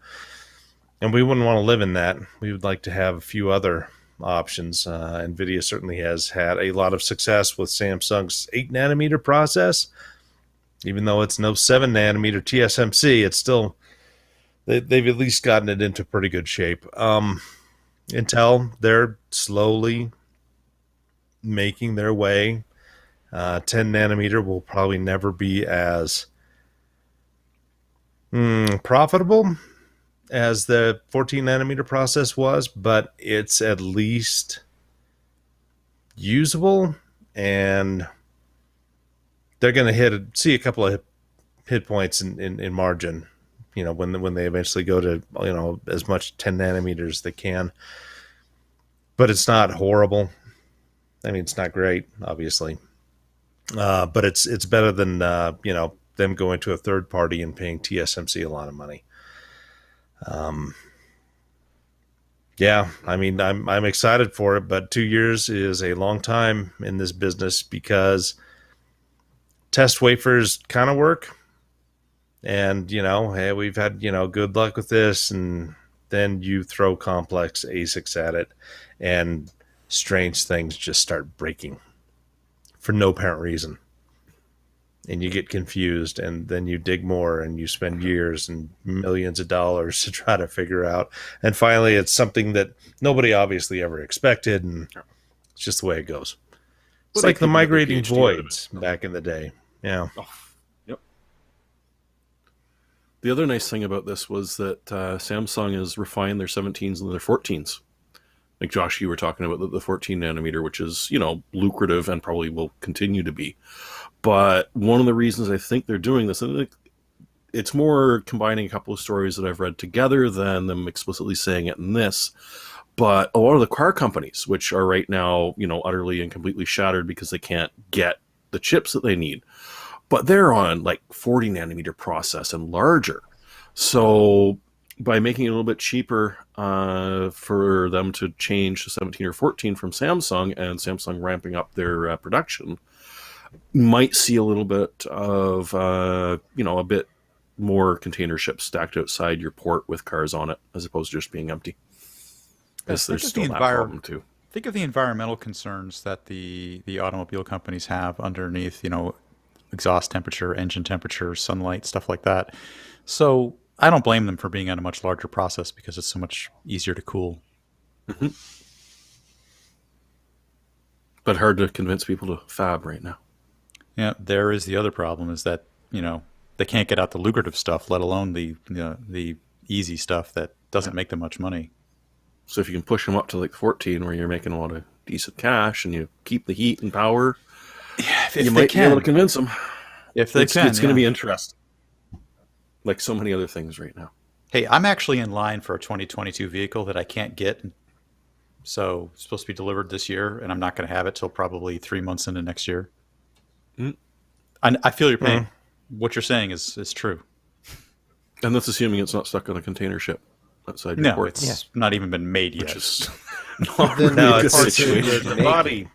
A: And we wouldn't want to live in that. We would like to have a few other options. NVIDIA certainly has had a lot of success with Samsung's 8-nanometer process. Even though it's no 7-nanometer TSMC, it's still, they've at least gotten it into pretty good shape. Intel, they're slowly making their way. 10-nanometer will probably never be as profitable as the 14-nanometer process was, but it's at least usable, and they're going to see a couple of hit points in margin, when they eventually go to as much 10 nanometers as they can. But it's not horrible. I mean, it's not great, obviously. But it's better than them going to a third party and paying TSMC a lot of money. Yeah, I mean, I'm excited for it, but 2 years is a long time in this business because test wafers kind of work, and hey, we've had good luck with this, and then you throw complex ASICs at it, and strange things just start breaking for no apparent reason. And you get confused, and then you dig more, and you spend years and millions of dollars to try to figure out. And finally, it's something that nobody obviously ever expected, and it's just the way it goes. It's like the migrating voids back in the day. Yeah.
D: Oh, yep. The other nice thing about this was that Samsung has refined their 17s and their 14s. Like Josh, you were talking about the 14 nanometer, which is, lucrative and probably will continue to be. But one of the reasons I think they're doing this, and it's more combining a couple of stories that I've read together than them explicitly saying it in this. But a lot of the car companies, which are right now, utterly and completely shattered because they can't get the chips that they need, but they're on like 40 nanometer process and larger. So by making it a little bit cheaper for them to change to 17 or 14 from Samsung, and Samsung ramping up their production, might see a little bit of, a bit more container ships stacked outside your port with cars on it, as opposed to just being empty. Because there's still that problem too.
C: Think of the environmental concerns that the automobile companies have underneath, exhaust temperature, engine temperature, sunlight, stuff like that. So I don't blame them for being on a much larger process because it's so much easier to cool.
D: Mm-hmm. But hard to convince people to fab right now.
C: Yeah, there is the other problem is that, they can't get out the lucrative stuff, let alone the easy stuff that doesn't make them much money.
D: So if you can push them up to like 14 where you're making a lot of decent cash and you keep the heat and power, you might be able to convince them.
C: If they can.
D: It's going to be interesting. Like so many other things right now.
C: Hey, I'm actually in line for a 2022 vehicle that I can't get. So it's supposed to be delivered this year, and I'm not going to have it till probably 3 months into next year. I feel your pain. What you're saying is true.
D: And that's assuming it's not stuck on a container ship outside your port.
C: It's not even been made yet.
D: Which is
A: not really a good situation. The body,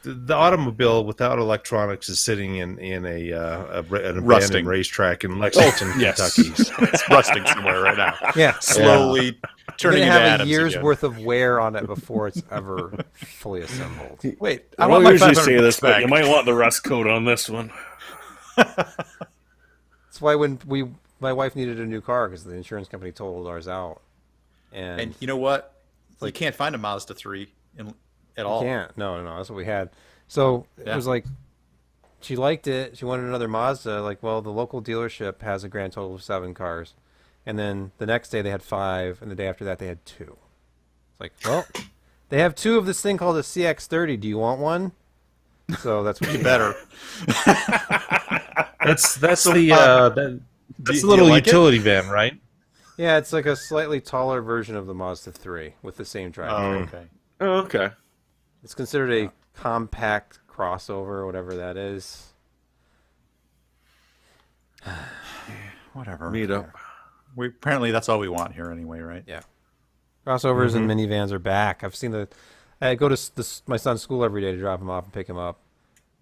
A: the automobile without electronics is sitting in an abandoned racetrack in Lexington, Kentucky.
C: It's rusting somewhere right now.
B: Yeah,
C: slowly turning into
B: have
C: atoms
B: a year's
C: again.
B: worth of wear on it before it's ever fully assembled.
C: Wait,
D: I
C: want my
D: usually
C: 500
D: say this,
C: back.
D: but you might want the rust coat on this one.
B: It's That's why when my wife needed a new car because the insurance company totaled ours out,
C: And you know what? You
B: like-
C: can't find a Mazda 3 at
B: you
C: all.
B: can't. No, that's what we had. So
C: Yeah.
B: it was like she liked it. She wanted another Mazda. Like, well, the local dealership has a grand total of 7 cars, and then the next day they had 5, and the day after that they had 2. It's like, well, they have 2 of this thing called a CX-30. Do you want one? So that's what you better.
A: That's that's
C: So,
A: the that's
C: do
A: the little
C: you like it?
A: utility van, right?
B: Yeah, it's like a slightly taller version of the Mazda 3 with the same
C: Oh,
B: drivetrain.
C: okay.
D: Oh, okay.
B: It's considered a compact crossover, or whatever that is.
C: Whatever.
D: Meet up.
C: Apparently that's all we want here anyway, right?
B: Yeah. Crossovers and minivans are back. I've seen I go to my son's school every day to drop him off and pick him up,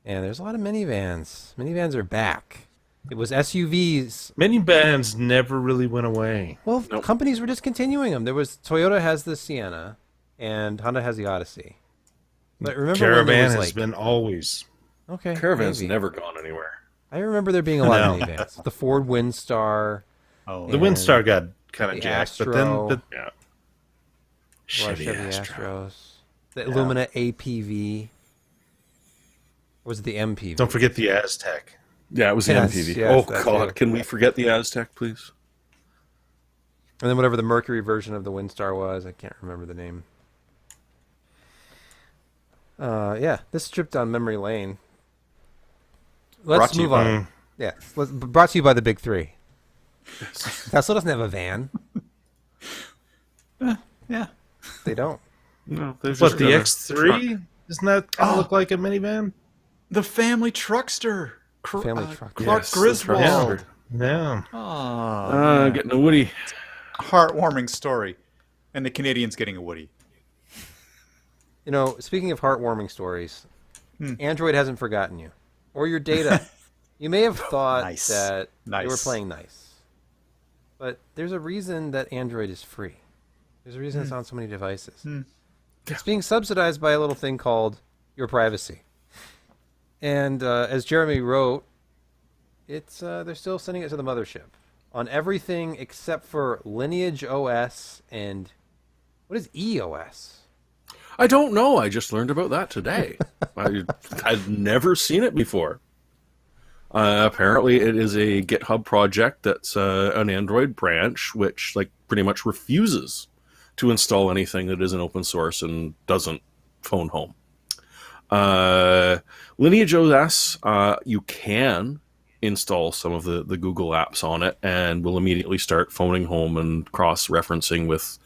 B: and there's a lot of minivans. Minivans are back. It was SUVs.
A: Minivans never really went away.
B: Well,
D: Nope.
B: companies were discontinuing them. Toyota has the Sienna, and Honda has the Odyssey. But remember when there
A: Caravan
B: was,
A: has
B: like,
A: been always.
B: okay,
D: Caravan's
B: maybe.
D: never gone anywhere.
B: I remember there being a lot of
A: No.
B: minivans. The Ford Windstar,
C: Oh,
A: The
B: And
A: Windstar got kind
B: the
A: of jacked, but then
B: Astro.
A: the
D: Yeah.
B: a lot of
A: Chevy
B: Chevy
A: Astro.
B: Astros, the Illumina APV. Or was it the MPV?
A: Don't forget the Aztec.
D: Yeah, it was the
B: Yes,
D: MPV.
B: yes,
D: Oh
B: that
D: God,
B: too.
D: can we forget the Aztec, please?
B: And then whatever the Mercury version of the Windstar was, I can't remember the name. Yeah, this trip down memory lane.
C: Brought
B: Let's
C: to you
B: move on.
A: Mm.
B: Yeah, brought to you by the Big Three. Tesla doesn't have a van.
C: yeah.
B: They don't.
D: No, they've
A: What,
D: just
A: the
D: got a
A: X3?
D: truck.
A: Doesn't that kind of look like a minivan?
C: The family truckster.
B: Family truck.
C: Clark
D: Yes, the
C: Griswold.
D: truckster.
A: Yeah.
C: Oh,
D: Getting a Woody.
C: heartwarming story. And the Canadians getting a Woody.
B: You know, speaking of heartwarming stories, Android hasn't forgotten you or your data. You may have thought
C: Nice.
B: that they were
C: Nice.
B: playing nice, but there's a reason that Android is free. There's a reason it's on so many devices. It's being subsidized by a little thing called your privacy. And as Jeremy wrote, it's they're still sending it to the mothership on everything except for Lineage OS and what is EOS?
D: I don't know. I just learned about that today. I've never seen it before. Apparently, it is a GitHub project that's an Android branch, which like pretty much refuses to install anything that isn't open source and doesn't phone home. Lineage OS, you can install some of the Google apps on it, and will immediately start phoning home and cross-referencing with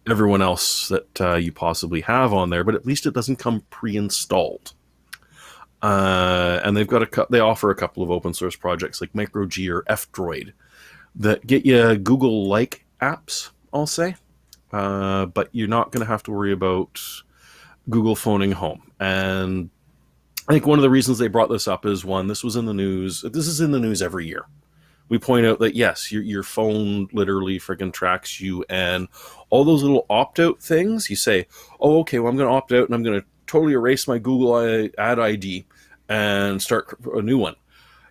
D: everyone else that you possibly have on there. But at least it doesn't come pre-installed. And they offer a couple of open source projects like MicroG or F-Droid that get you Google-like apps, I'll say. But you're not going to have to worry about Google phoning home. And I think one of the reasons they brought this up is, one, this was in the news. This is in the news every year. We point out that, yes, your phone literally friggin' tracks you, and all those little opt-out things, you say, oh, okay, well, I'm going to opt out, and I'm going to totally erase my Google Ad ID and start a new one.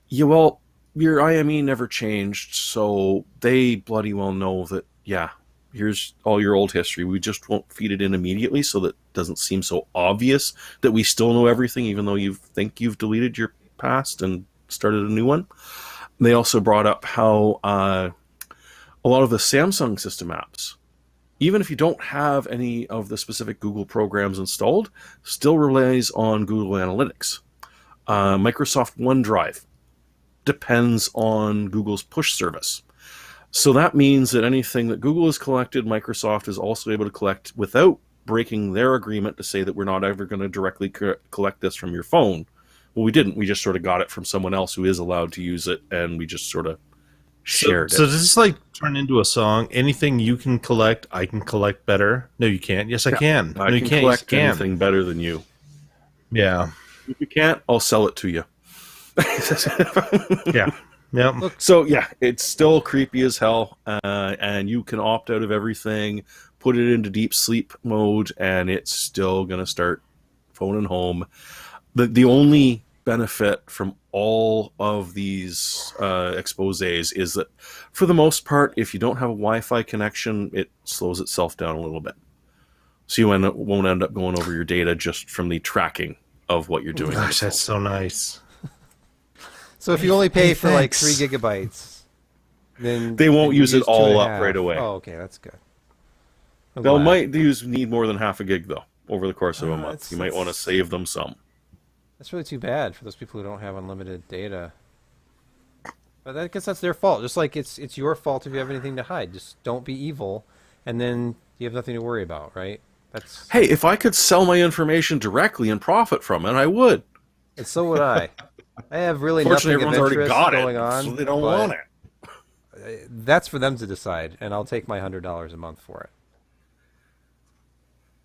D: Yeah, well, your IME never changed, so they bloody well know that, yeah, here's all your old history. We just won't feed it in immediately so that it doesn't seem so obvious that we still know everything, even though you think you've deleted your past and started a new one. They also brought up how a lot of the Samsung system apps, even if you don't have any of the specific Google programs installed, still relies on Google Analytics. Microsoft OneDrive depends on Google's push service. So that means that anything that Google has collected, Microsoft is also able to collect without breaking their agreement to say that we're not ever going to directly collect this from your phone. Well, we didn't. We just sort of got it from someone else who is allowed to use it, and we just sort of shared
A: So
D: it.
A: does this like turn into a song? Anything you can collect, I can collect better. No, you can't. Yes, I can. No,
D: I
A: you
D: can
A: can't.
D: collect
A: Yes, you can.
D: anything better than you.
A: Yeah.
D: If you can't, I'll sell it to you.
A: Yeah. Yeah.
D: So yeah, it's still creepy as hell, and you can opt out of everything, put it into deep sleep mode, and it's still gonna start phoning home. The only benefit from all of these exposés is that, for the most part, if you don't have a Wi-Fi connection, it slows itself down a little bit. So you won't end up going over your data just from the tracking of what you're doing.
A: Gosh, that's so nice.
B: So if you only pay for like
C: thanks.
B: 3 gigabytes, then
D: They won't
B: you
D: use it all
B: 2.5.
D: up right away.
B: Oh, okay, that's good. I'm
D: They
B: glad.
D: might need more than half a gig though over the course of a month.
B: it's-
D: You might want to save them some.
B: That's really too bad for those people who don't have unlimited data. But I guess that's their fault. Just like it's your fault if you have anything to hide. Just don't be evil, and then you have nothing to worry about, right? That's
D: Hey, if I could sell my information directly and profit from it, I would.
B: and so would I. I have really
D: Fortunately,
B: nothing of
D: everyone's already
B: interest
D: got
B: going
D: it,
B: on.
D: so they don't
B: but
D: want it.
B: That's for them to decide, and I'll take my $100 a month for it.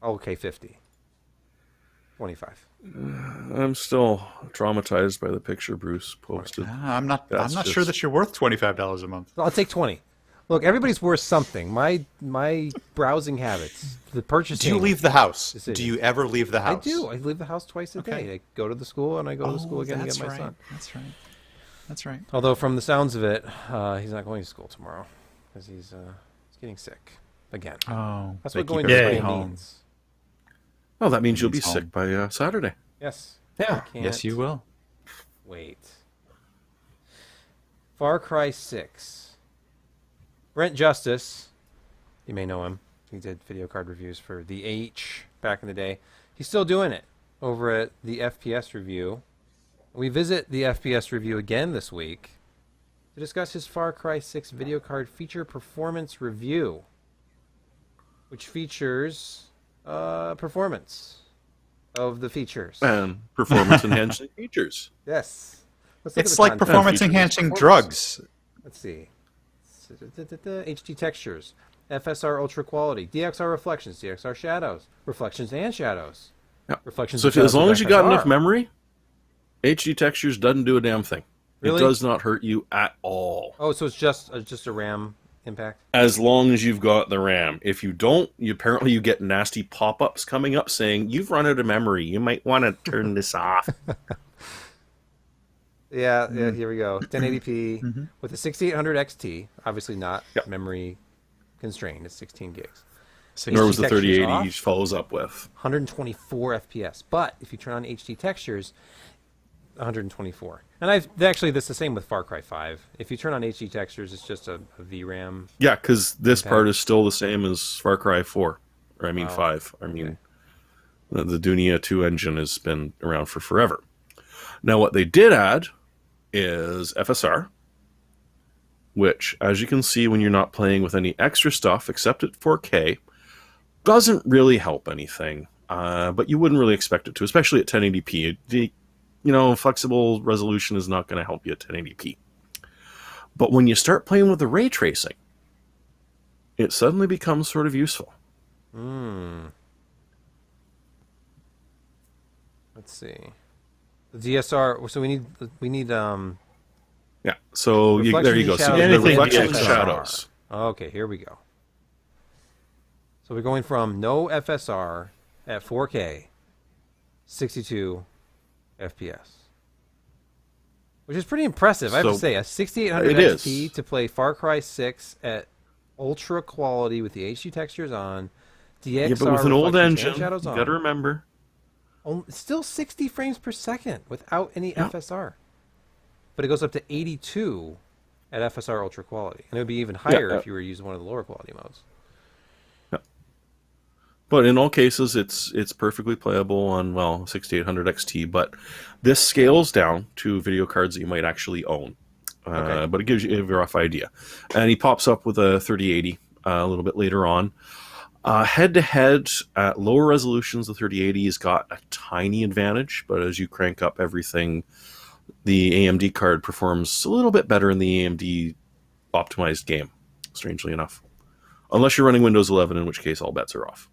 B: Okay, 50. 25.
D: I'm still traumatized by the picture Bruce posted.
C: I'm not
D: That's
C: sure
D: just-
C: that you're worth $25 a month.
B: I'll take 20. Look, everybody's worth something. My browsing habits, the purchasing.
C: Do you leave the house?
B: Decision.
C: Do you ever leave the
B: I
C: house?
B: do. I leave the house twice a
C: Okay.
B: day. I go to the school and I go to the school again to
C: that's
B: get my
C: right.
B: son.
C: That's right. That's right.
B: Although from the sounds of it, he's not going to school tomorrow because he's getting sick again.
C: Oh,
B: That's
C: they
B: what
C: keep
B: going to
C: everybody
B: school
C: home.
B: means.
D: Oh, that means you'll be
C: He's home.
D: sick by Saturday.
B: Yes.
A: Yeah.
C: Yes, you will.
B: Wait. Far Cry 6. Brent Justice, you may know him. He did video card reviews for The H back in the day. He's still doing it over at the FPS Review. We visit the FPS Review again this week to discuss his Far Cry 6 video card feature performance review, which features performance of the features.
D: And performance enhancing features.
B: Yes. Let's look at
C: It's
B: the
C: like
B: content.
C: performance enhancing drugs.
B: Let's see. HD textures, FSR ultra quality, DXR reflections, DXR shadows, reflections and shadows.
D: Yeah.
B: Reflections
D: So
B: and
D: as
B: shadows
D: long
B: with
D: as you got
B: FSR.
D: enough memory, HD Textures doesn't do a damn thing.
B: Really?
D: It does not hurt you at all.
B: Oh, so it's just a RAM impact.
D: As long as you've got the RAM. If you don't, apparently you get nasty pop-ups coming up saying, you've run out of memory. You might want to turn this off.
B: Yeah, here we go. 1080p with a 6800 XT, obviously not memory constrained. It's 16 gigs.
D: Nor was the
B: textures
D: 3080
B: off.
D: he follows up with.
B: 124 FPS. But if you turn on HD textures, 124. And that's the same with Far Cry 5. If you turn on HD textures, it's just a VRAM.
D: Yeah, because this
B: Okay.
D: part is still the same as Far Cry 4. Or I mean
B: Wow.
D: 5. I mean, the Dunia 2 engine has been around for forever. Now, what they did add is FSR, which, as you can see when you're not playing with any extra stuff except at 4K, doesn't really help anything. But you wouldn't really expect it to, especially at 1080p. Flexible resolution is not going to help you at 1080p. But when you start playing with the ray tracing, it suddenly becomes sort of useful.
B: Let's see. The DSR. So we need
D: Yeah, so there you go. So
B: Reflections
D: the
B: and
D: reflection and
B: shadows.
D: shadows.
B: Okay, here we go. So we're going from no FSR at 4K, 62 FPS, which is pretty impressive. I have to
D: So,
B: say, a 6800
D: it is.
B: XT to play Far Cry 6 at ultra quality with the HD textures on, DXR
D: Yeah, but with an old
B: reflections and
D: engine, you
B: shadows on.
D: got to remember.
B: Still 60 frames per second without any FSR. But it goes up to 82 at FSR ultra quality. And it would be even higher if you were using one of the lower quality modes.
D: But in all cases, it's perfectly playable on 6800 XT. But this scales down to video cards that you might actually own.
B: Okay.
D: But it gives you a rough idea. And he pops up with a 3080 a little bit later on. Head to head at lower resolutions, the 3080 has got a tiny advantage. But as you crank up everything, the AMD card performs a little bit better in the AMD optimized game. Strangely enough, unless you're running Windows 11, in which case all bets are off.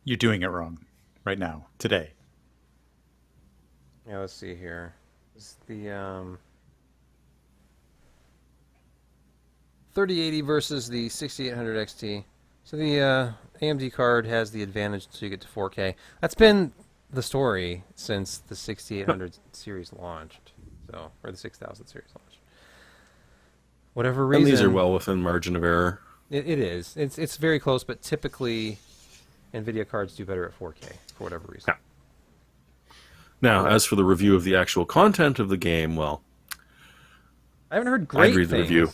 C: You're doing it wrong right now, today.
B: Yeah, let's see here. It's the 3080 versus the 6800 XT. So the AMD card has the advantage until you get to 4K. That's been the story since the 6800 series launched, so or the 6000 series launched. Whatever reason,
D: And these are well within margin of error.
B: it is. It's very close, but typically, NVIDIA cards do better at 4K for whatever reason.
D: Yeah. Now, as for the review of the actual content of the game, well,
B: I haven't heard great
D: read the
B: things.
D: review.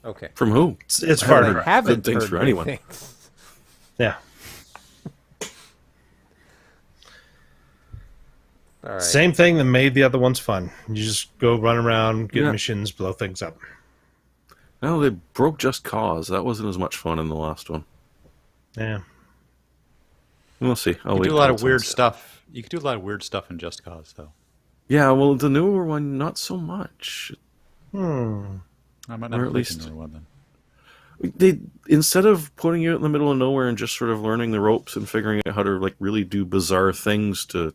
B: Okay.
D: from who?
A: It's
B: I
A: hard.
B: haven't
D: Good things
B: heard
D: for
B: great
D: anyone.
B: things.
A: Yeah.
B: All right.
A: Same thing that made the other ones fun. You just go run around, get
D: Yeah.
A: missions, blow things up.
D: No, they broke Just Cause. That wasn't as much fun in the last one.
A: Yeah.
D: We'll see. I'll
C: You
D: wait
C: do a lot
D: till
C: of
D: it's
C: weird
D: on sale.
C: stuff. You could do a lot of weird stuff in Just Cause, though.
D: Yeah, well, the newer one, not so much.
A: Hmm.
C: I might
D: Or
C: not
D: at
C: have
D: least-
C: the newer one then.
D: They, instead of putting you out in the middle of nowhere and just sort of learning the ropes and figuring out how to like really do bizarre things to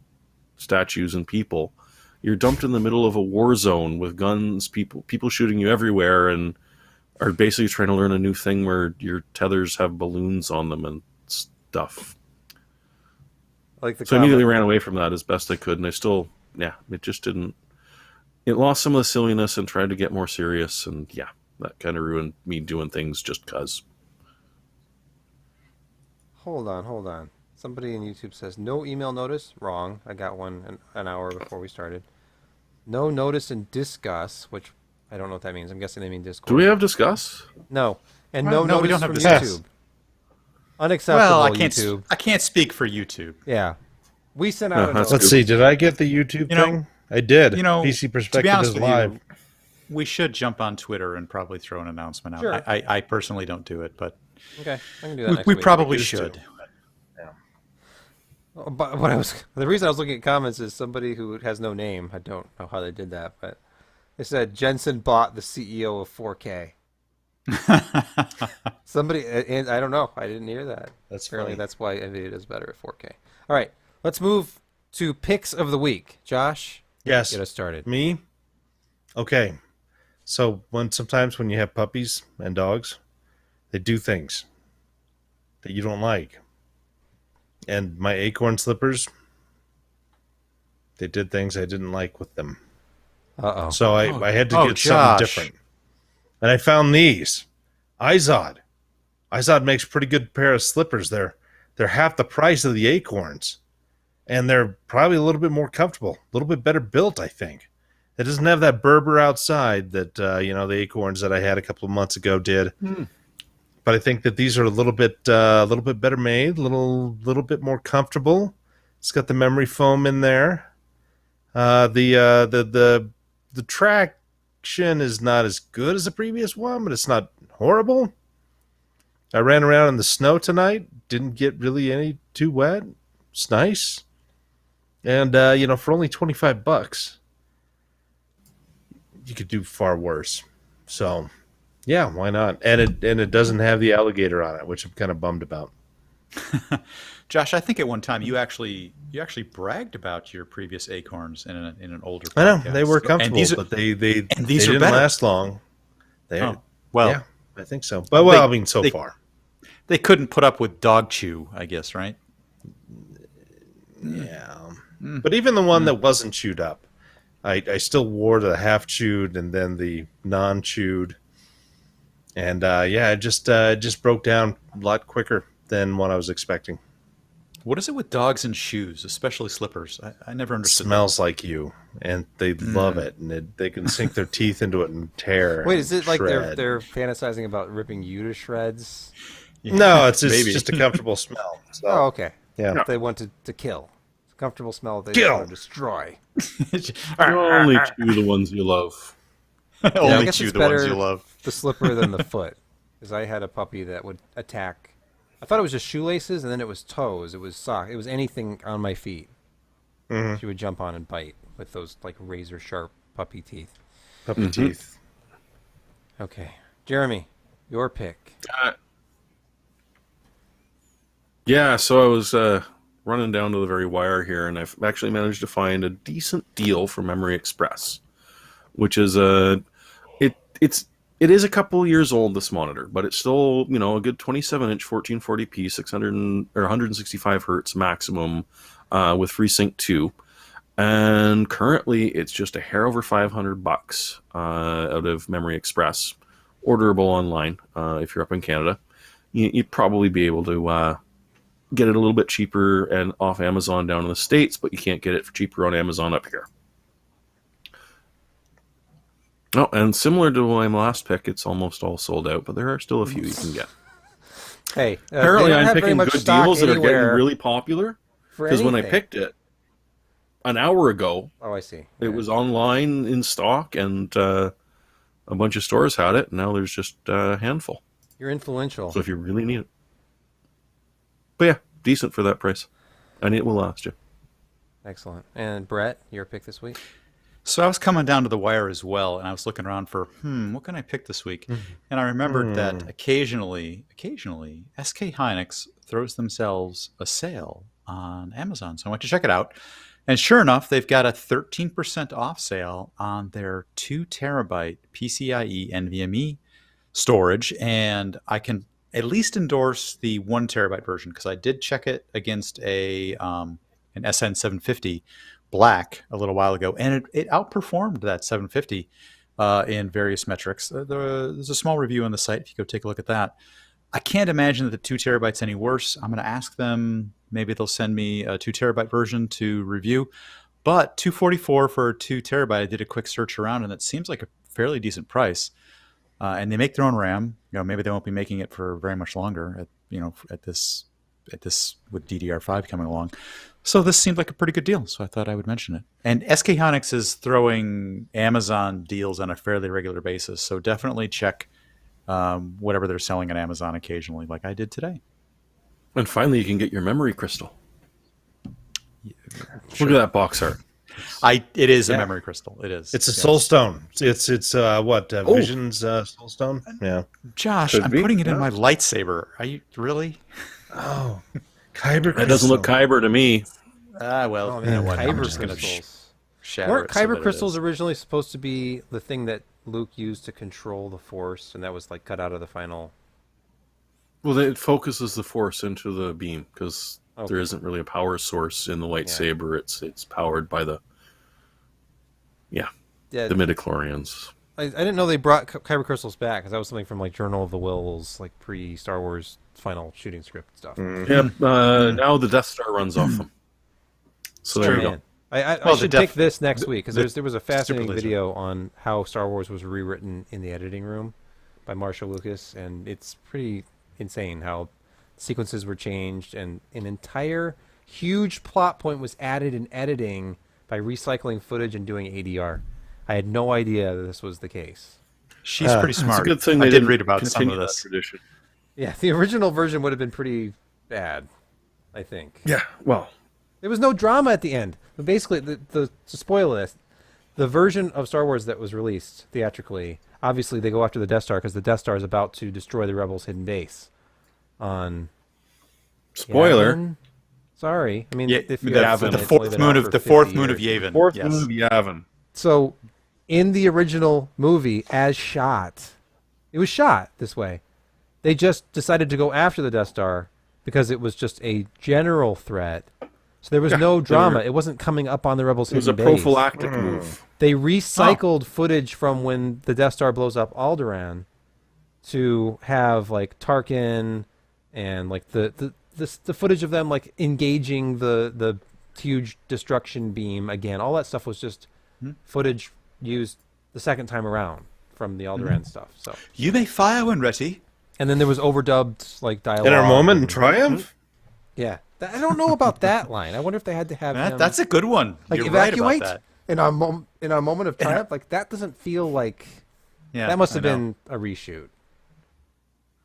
D: statues and people, you're dumped in the middle of a war zone with guns, people shooting you everywhere, and are basically trying to learn a new thing where your tethers have balloons on them and stuff.
B: Like the
D: So I immediately
B: comment-
D: ran away from that as best I could, and I still, it just didn't. It lost some of the silliness and tried to get more serious, and yeah, that kind of ruined me doing things just cause.
B: Hold on. Somebody in YouTube says no email notice. Wrong. I got one an hour before we started. No notice in Discuss, which I don't know what that means. I'm guessing they mean Discord.
D: Do we have Discuss?
B: No. And
C: Well,
B: no
C: no, we
B: notice
C: don't have
B: from
C: Discuss.
B: YouTube. Unacceptable,
C: Well, I can't.
B: YouTube.
C: I can't speak for YouTube.
B: Yeah. We sent
D: No,
B: out a
D: that's
B: notice.
A: Let's see. Did I get the YouTube
C: You know-
A: thing? I did. PC
C: to be
A: Perspective
C: honest
A: is
C: with
A: live.
C: you, we should jump on Twitter and probably throw an announcement out.
B: Sure.
C: I personally don't do it, but
B: Okay. I can do that
C: we,
B: next
C: we
B: week.
C: probably
A: used to.
C: should.
B: But the reason I was looking at comments is somebody who has no name. I don't know how they did that, but they said Jensen bought the CEO of 4K. Somebody, and I don't know. I didn't hear that.
A: That's
B: Apparently,
A: funny.
B: that's why NVIDIA does better at 4K. All right, let's move to picks of the week. Josh,
A: Yes.
B: get us started.
A: Me? Okay. So sometimes when you have puppies and dogs, they do things that you don't like. And my acorn slippers, they did things I didn't like with them.
B: Uh-oh.
A: So I had to
C: Oh,
A: get
C: Josh.
A: something different. And I found these. Izod. Izod makes a pretty good pair of slippers. They're half the price of the acorns. And they're probably a little bit more comfortable, a little bit better built, I think. It doesn't have that Berber outside that the acorns that I had a couple of months ago did. But I think that these are a little bit better made, a little bit more comfortable. It's got the memory foam in there. The traction is not as good as the previous one, but it's not horrible. I ran around in the snow tonight. Didn't get really any too wet. It's nice. And for only $25, you could do far worse. So, yeah, why not? And it doesn't have the alligator on it, which I'm kind of bummed about.
C: Josh, I think at one time you actually bragged about your previous acorns in an older.
A: I know
C: podcast.
A: they were
C: And
A: comfortable,
C: these are-
A: but they
C: these are
A: didn't
C: better.
A: last long. They
C: Oh, well,
A: yeah, I think so. But well, I mean, so
C: they-
A: far,
C: they couldn't put up with dog chew, I guess, right?
A: yeah. But even the one that wasn't chewed up, I still wore the half chewed and then the non chewed, and it just broke down a lot quicker than what I was expecting.
C: What is it with dogs and shoes, especially slippers? I never understood.
A: Smells like you, and they love it, and they can sink their teeth into it and tear.
B: Wait,
A: and
B: is it like
A: shred.
B: they're fantasizing about ripping you to shreds?
C: that.
A: No, it's
C: Maybe.
A: just a comfortable smell. So,
B: Oh, okay.
A: yeah.
B: They want to kill. It's a comfortable smell they
A: Kill.
B: want to destroy.
D: Only chew the ones you love.
B: I
C: Only
B: guess
C: chew
B: it's
C: the ones
B: better
C: you love.
B: the slipper than the foot. Because I had a puppy that would attack. I thought it was just shoelaces, and then it was toes. It was sock. It was anything on my feet. She would jump on and bite with those like razor sharp puppy teeth.
A: Puppy teeth.
B: Okay, Jeremy, your pick.
D: Yeah, so I was running down to the very wire here, and I've actually managed to find a decent deal from Memory Express, which is it is a couple years old, this monitor, but it's still a good 27-inch 1440p 165 hertz maximum with FreeSync 2. And currently, it's just a hair over $500 out of Memory Express, orderable online if you're up in Canada. You'd probably be able to get it a little bit cheaper and off Amazon down in the States, but you can't get it for cheaper on Amazon up here. Oh, and similar to my last pick, it's almost all sold out, but there are still a few you can get.
B: Hey,
D: Apparently,
B: they don't
D: I'm
B: have very
D: picking
B: much
D: good
B: stock
D: deals that are getting
B: anywhere
D: really popular.
B: for
D: Because when I
B: anything.
D: picked it an hour ago,
B: Oh, I see.
D: it was online in stock, and a bunch of stores had it. Now there's just a handful.
B: You're influential.
D: So if you really need it. But yeah, decent for that price. And it will last you.
B: Excellent. And Brett, your pick this week?
C: So I was coming down to the wire as well, and I was looking around for, what can I pick this week? And I remembered that occasionally, SK Hynix throws themselves a sale on Amazon. So I went to check it out. And sure enough, they've got a 13% off sale on their 2 terabyte PCIe NVMe storage. And I can at least endorse the 1 terabyte version because I did check it against an SN750 Black a little while ago, and it outperformed that 750 in various metrics. There's a small review on the site if you go take a look at that. I can't imagine that the 2 terabytes any worse. I'm going to ask them. Maybe they'll send me a 2 terabyte version to review. But $244 for a 2 terabyte. I did a quick search around, and it seems like a fairly decent price. And they make their own RAM. Maybe they won't be making it for very much longer. At this with DDR5 coming along. So this seemed like a pretty good deal, so I thought I would mention it. And SK Hynix is throwing Amazon deals on a fairly regular basis, so definitely check whatever they're selling on Amazon occasionally, like I did today.
D: And finally, you can get your memory crystal. Look at that box art.
C: It is a
A: Yeah.
C: memory crystal. It is.
A: It's a
C: Yes.
A: soul stone. It's what Vision's soul stone? Yeah.
C: Josh,
D: Could
C: I'm
D: be.
C: putting it in my lightsaber. Are you really?
A: Oh, Kyber.
D: That doesn't look Kyber to me.
C: Well,
B: Oh,
C: you know
B: man,
C: what? I'm
B: Kyber
C: just going to
B: crystals.
C: shatter
B: Weren't
C: it so that
B: Kyber
C: it
B: crystals
C: is.
B: originally supposed to be the thing that Luke used to control the Force, and that was like cut out of the final?
D: Well, it focuses the force into the beam because
B: Okay.
D: there isn't really a power source in the lightsaber. It's powered by the
B: Yeah,
D: midichlorians.
B: I didn't know they brought Kyber crystals back because that was something from like Journal of the Wills, like pre-Star Wars final shooting script stuff.
D: Yep. Now the Death Star runs off them. So there you go.
B: Man. I
C: Well, the
B: should
C: def-
B: pick this next week because there was a fascinating
C: laser.
B: video on how Star Wars was rewritten in the editing room by Marshall Lucas, and it's pretty insane how sequences were changed and an entire huge plot point was added in editing by recycling footage and doing ADR. I had no idea that this was the case.
C: She's pretty
D: It's
C: smart.
D: a good thing
C: I
D: they
C: did
D: didn't
C: read about some
D: continue
C: of
D: that
C: this.
D: tradition.
B: Yeah, the original version would have been pretty bad, I think.
D: Yeah. Well,
B: There was no drama at the end. But basically, to spoil this, the version of Star Wars that was released theatrically, obviously they go after the Death Star because the Death Star is about to destroy the Rebels' hidden base. On
D: spoiler.
B: Yavin? Sorry, I mean
C: Yeah,
B: if you
C: the,
B: have seen
C: the
B: it, it's
C: fourth
B: only been
C: moon
B: out
C: of
B: for
C: the
B: 50
C: fourth moon of
B: years.
C: Yavin.
D: Fourth
C: yes.
D: move, Yavin.
B: So, in the original movie, as shot, it was shot this way. They just decided to go after the Death Star because it was just a general threat. So there was no drama. It wasn't coming up on the Rebels'
D: It was a
B: hidden base.
D: prophylactic move.
B: They recycled footage from when the Death Star blows up Alderaan to have like Tarkin and like the footage of them like engaging the huge destruction beam again. All that stuff was just footage used the second time around from the Alderaan stuff. So,
C: You may fire when ready.
B: and then there was overdubbed like dialogue.
A: In our moment in
B: and-
A: triumph.
B: Yeah, I don't know about that line. I wonder if they had to have him,
C: That's a good one.
B: like
C: You're right
B: evacuate
C: about that.
B: in our moment of triumph. Like that doesn't feel like.
C: Yeah,
B: That must have
C: I know.
B: been a reshoot.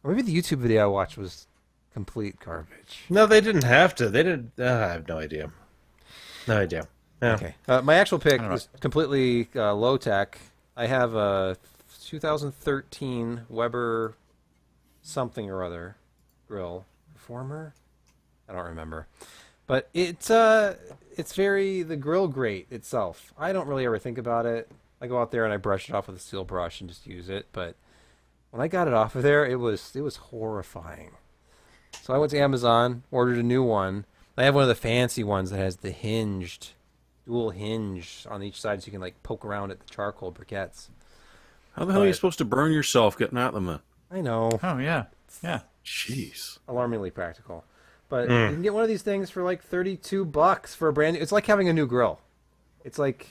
B: Or maybe the YouTube video I watched was complete garbage.
A: No, they didn't have to. They didn't. I have no idea. No idea. Yeah.
B: Okay. My actual pick
C: don't know.
B: is completely low tech. I have a 2013 Weber something or other grill reformer. I don't remember, but it's very the grill grate itself. I don't really ever think about it. I go out there and I brush it off with a steel brush and just use it. But when I got it off of there, it was horrifying. So I went to Amazon, ordered a new one, I have one of the fancy ones that has the dual hinge on each side, so you can like poke around at the charcoal briquettes.
D: How the hell are you supposed to burn yourself getting at them then?
B: I know,
C: Oh yeah, yeah.
D: Jeez.
B: alarmingly practical. But you can get one of these things for like $32 for a brand new. It's like having a new grill. It's like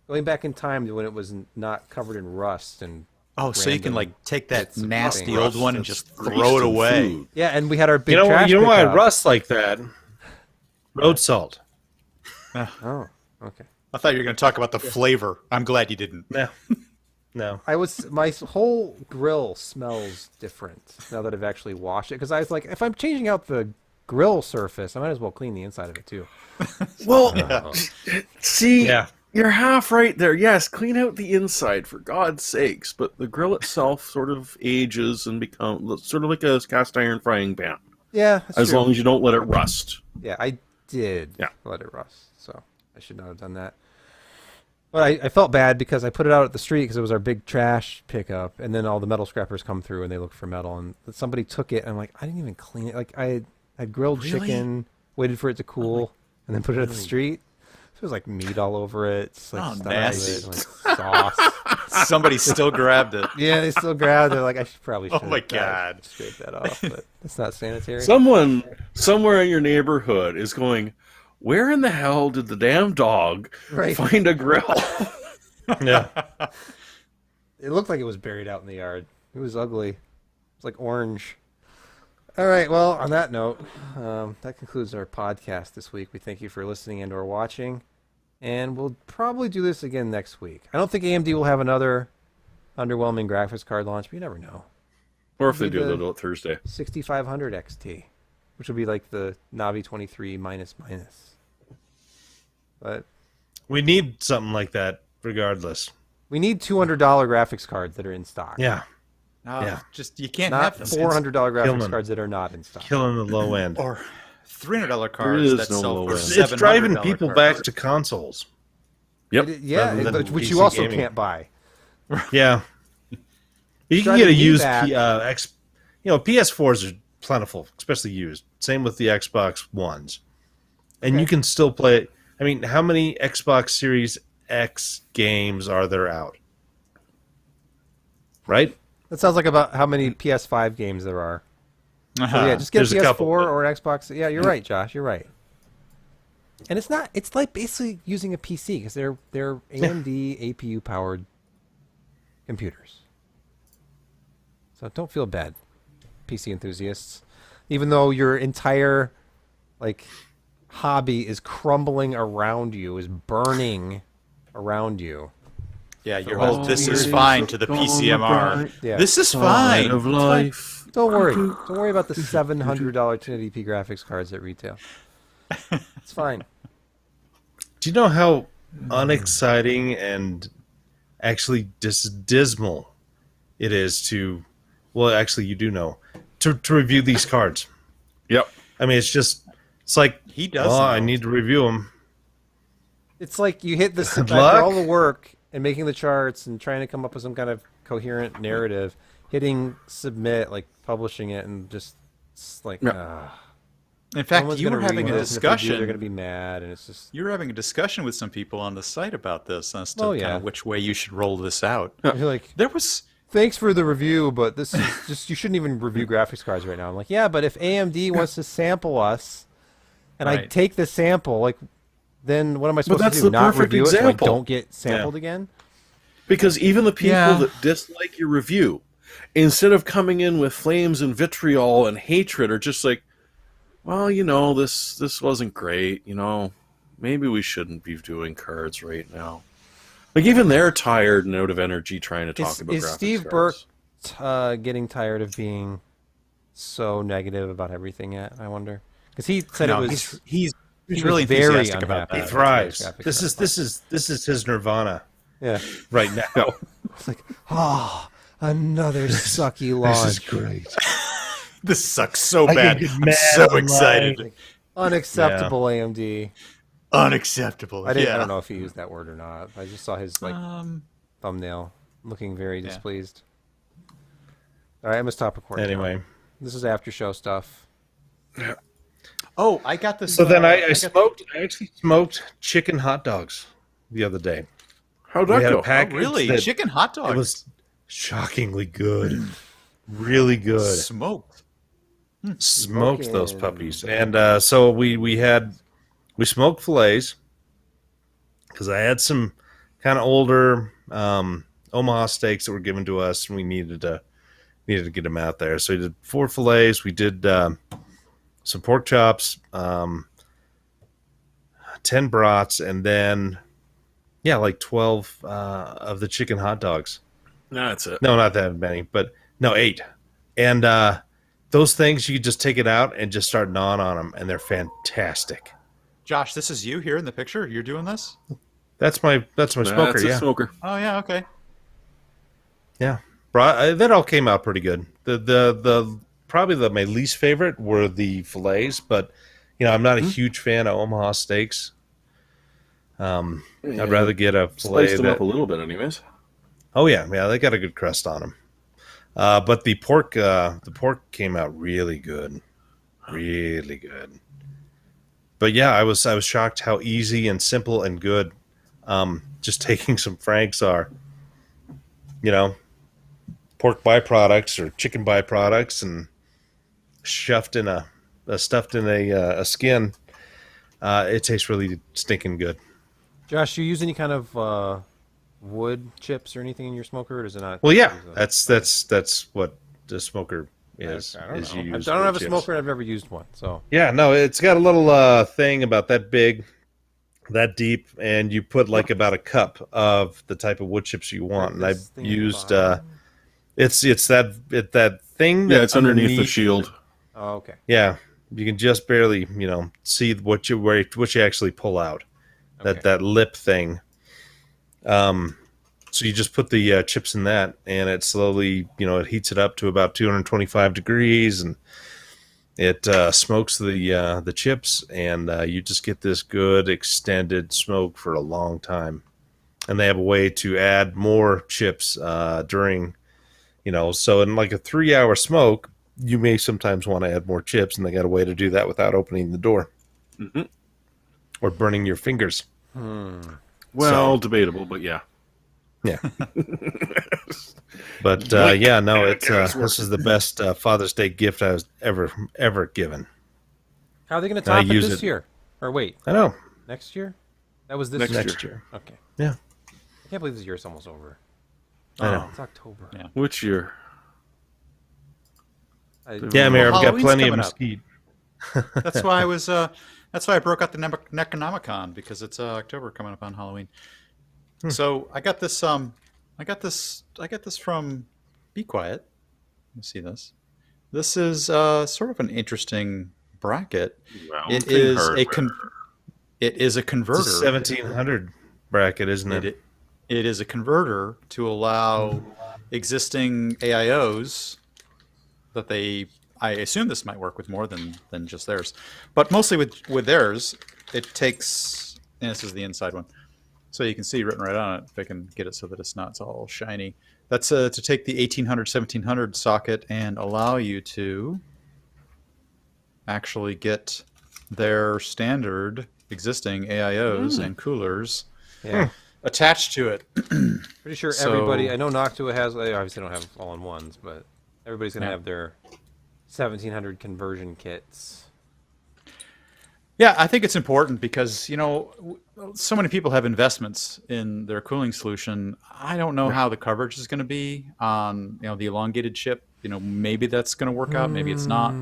B: going back in time to when it was not covered in rust and.
C: Oh, so you can
B: Random
C: like take that
B: bits of
C: nasty
B: things.
C: old one and
D: That's
C: just
D: grease
C: throw it
D: and
C: away.
D: food.
B: Yeah, and we had our big
A: You know,
B: trash
A: you know why I
B: pickup.
A: rust like that? Road salt.
B: Oh, okay.
C: I thought you were going to talk about the flavor. I'm glad you didn't.
A: No, no.
B: My whole grill smells different now that I've actually washed it, because I was like, if I'm changing out the grill surface, I might as well clean the inside of it too.
D: Well, see,
A: Yeah.
D: you're half right there. Yes, clean out the inside for God's sakes, but the grill itself sort of ages and becomes sort of like a cast iron frying pan,
B: Yeah, that's
D: as
B: true.
D: long as you don't let it rust.
B: Yeah, I did
D: Yeah.
B: let it rust, so I should not have done that. But I felt bad because I put it out at the street because it was our big trash pickup, and then all the metal scrappers come through and they look for metal, and somebody took it, and I'm like, I didn't even clean it. Like I grilled
C: Really?
B: chicken, waited for it to cool, and then put it at the street. So it was like meat all over it, just like
C: Oh,
B: stuff
C: nasty.
B: and like sauce.
C: Somebody still grabbed it.
B: Yeah, they still grabbed it. Like I should probably.
C: Oh
B: should
C: my God.
B: scrape that off, but it's not sanitary.
D: Someone somewhere in your neighborhood is going, where in the hell did the damn dog
B: Right.
D: find a grill?
A: Yeah.
B: It looked like it was buried out in the yard. It was ugly. It was like orange. All right. Well, on that note, that concludes our podcast this week. We thank you for listening and/or watching, and we'll probably do this again next week. I don't think AMD will have another underwhelming graphics card launch, but you never know.
D: Or if they do,
B: The-
D: they'll do it Thursday.
B: 6500 XT, which will be like the Navi 23 minus. But
A: We need something like that regardless.
B: we need $200 graphics cards that are in stock.
A: Yeah.
C: No,
A: Yeah.
C: just you can't
B: Not
C: have them.
B: $400 graphics
A: Killing.
B: cards that are not in stock.
A: Killing the low end.
C: Or $300 cards
D: is
C: that
D: no
C: sell
D: low
C: for
D: end.
C: $700
A: It's driving people
C: cards.
A: back to consoles.
D: Yep.
B: Yeah,
A: Rather than
B: which
A: PC
B: you also
A: gaming.
B: can't buy.
A: Yeah. You can
B: Driving
A: get a
B: me
A: used
B: back.
A: PS4s are plentiful, especially used. Same with the Xbox Ones. And you can still play it. I mean, how many Xbox Series X games are there out? Right?
B: That sounds like about how many PS5 games there are.
C: Uh-huh.
B: So yeah, just get
A: There's
B: a
A: a
B: PS4
A: couple, but-
B: or an Xbox. Yeah, you're right, Josh. You're right. And it's like basically using a PC because they're AMD APU powered computers. So don't feel bad, PC enthusiasts. Even though your entire like hobby is crumbling around you, is burning around you.
C: Yeah, your
B: Oh,
C: whole "this is
D: years
C: fine" to the
D: gone
C: PCMR.
D: by.
B: Yeah.
C: This is
D: Side
C: fine.
D: of life.
B: Don't worry. Don't worry about the $700 1080p graphics cards at retail. It's fine.
A: Do you know how unexciting and actually dismal it is to, well, actually, you do know, to review these cards?
D: Yep.
A: I mean, it's like,
C: He does.
A: well, I
C: know.
A: need to review them.
B: It's like you hit this
A: Good
B: after
A: luck.
B: all the work and making the charts and trying to come up with some kind of coherent narrative, hitting submit, like publishing it, and just it's like
D: Yeah.
C: In fact,
B: someone's
C: you were
B: gonna
C: having
B: read
C: a
B: this, and if they do,
C: discussion.
B: they're going to be mad, and it's just
C: You were having a discussion with some people on the site about this as to
B: Oh,
C: kind
B: yeah.
C: of which way you should roll this out.
B: you're like,
C: There was
B: thanks for the review, but this is just you shouldn't even review graphics cards right now. I'm like, yeah, but if AMD wants to sample us, and I
C: Right.
B: take the sample, like, then what am I supposed
D: that's
B: to do?
D: the
B: Not
D: perfect
B: review it so I
D: example.
B: don't get sampled again?
D: Because even the people
C: Yeah.
D: that dislike your review, instead of coming in with flames and vitriol and hatred, are just like, well, this wasn't great. Maybe we shouldn't be doing cards right now. Like, even they're tired and out of energy trying to talk about
B: Is
D: graphics
B: Steve
D: cards.
B: Burke getting tired of being so negative about everything yet? I wonder, because he said
C: no,
B: it was
C: he's
B: he was
C: really
B: very
C: enthusiastic about
B: unhappy.
A: He
C: that.
A: thrives.
B: Graphics
A: This
B: cards.
A: is his nirvana
B: Yeah,
A: right now.
B: it's like another sucky
A: This is
B: launch,
A: great.
C: This sucks so
A: I
C: bad.
A: can get
C: I'm
A: mad
C: so
A: online.
C: excited.
B: unacceptable AMD.
C: Unacceptable.
B: I
C: yeah.
B: don't know if he used that word or not. I just saw his thumbnail looking very
C: Yeah.
B: displeased. All right, I'm gonna stop recording. now.
A: Anyway,
B: This is after show stuff.
C: Oh, I got this.
A: So then I
C: got-
A: smoked. I actually smoked chicken hot dogs the other day.
D: How'd
A: We
D: that
A: had
D: go?
A: a package
C: Really?
A: that-
C: Chicken hot dogs?
A: It was shockingly good, really good.
C: smoked.
A: Smoked those
B: Smoking.
A: puppies, and so we smoked fillets because I had some kind of older Omaha steaks that were given to us, and we needed to get them out there. So we did 4 fillets. We did some pork chops, 10 brats, and then like 12 of the chicken hot dogs.
D: Nah, that's it.
A: No, not that many, but no, 8. And those things, you just take it out and just start gnawing on them, and they're fantastic.
C: Josh, this is you here in the picture. You're doing this?
A: That's my smoker.
D: That's a
A: Yeah,
D: smoker.
C: Oh yeah. Okay.
A: yeah. That all came out pretty good. The probably my least favorite were the fillets, but I'm not a huge fan of Omaha steaks. I'd rather get a fillet
D: Sliced them
A: that.
D: up a little bit, anyways.
A: Oh yeah, they got a good crust on them. But the pork came out really good, really good. But yeah, I was shocked how easy and simple and good just taking some Franks are. Pork byproducts or chicken byproducts and stuffed in a skin. It tastes really stinking good.
B: Josh, do you use any kind of wood chips or anything in your smoker, or does it not?
A: Well, yeah,
B: use those?
A: that's what the smoker is.
B: I don't
A: is
B: know.
A: you
B: I
A: use
B: don't have a
A: wood chips.
B: smoker, and I've never used one. So
A: Yeah, no, it's got a little thing about that big, that deep, and you put like about a cup of the type of wood chips you want. And I've
B: This thing at the
A: used
B: bottom?
A: it's that thing.
D: Yeah,
A: that's
D: it's underneath the shield.
B: Oh, okay.
A: Yeah, you can just barely see what you actually pull out.
B: Okay.
A: That lip thing. So you just put the chips in that, and it slowly it heats it up to about 225 degrees, and it smokes the chips, and you just get this good extended smoke for a long time. And they have a way to add more chips during, so in like a 3-hour smoke, you may sometimes want to add more chips, and they got a way to do that without opening the door or burning your fingers.
D: Well, debatable, but yeah.
A: Yeah. But this is the best Father's Day gift I was ever given.
B: How are they going to
A: I
B: top it
A: use
B: this
A: it.
B: year? Or wait,
A: I know.
B: next year? That was this
D: Next
B: year.
A: Next year.
B: Okay.
A: Yeah.
B: I can't believe this year's almost over.
A: I know.
B: It's October.
C: Yeah.
D: Which year?
A: Yeah, Mayor, I've got
C: Halloween's
A: plenty of
C: coming up.
A: mesquite.
C: That's why I was. That's why I broke out the Necronomicon, because it's October coming up on Halloween. So I got this. I got this from Be Quiet. Let me see this. This is sort of an interesting bracket. It is it is a converter.
A: It's a 1700 bracket, isn't it?
C: It is a converter to allow existing AIOs that I assume this might work with more than just theirs, but mostly with theirs, it takes, and this is the inside one, so you can see written right on it, if I can get it so that it's not all shiny. That's to take the 1800, 1700 socket and allow you to actually get their standard existing AIOs and coolers
B: Yeah.
C: attached to it.
B: Pretty sure
C: So-
B: everybody. I know Noctua has. They obviously don't have all-in-ones, but everybody's gonna
C: Yeah.
B: have their 1700 conversion kits.
C: Yeah, I think it's important because, so many people have investments in their cooling solution. I don't know how the coverage is going to be on, the elongated chip. Maybe that's going to work out. Maybe it's not.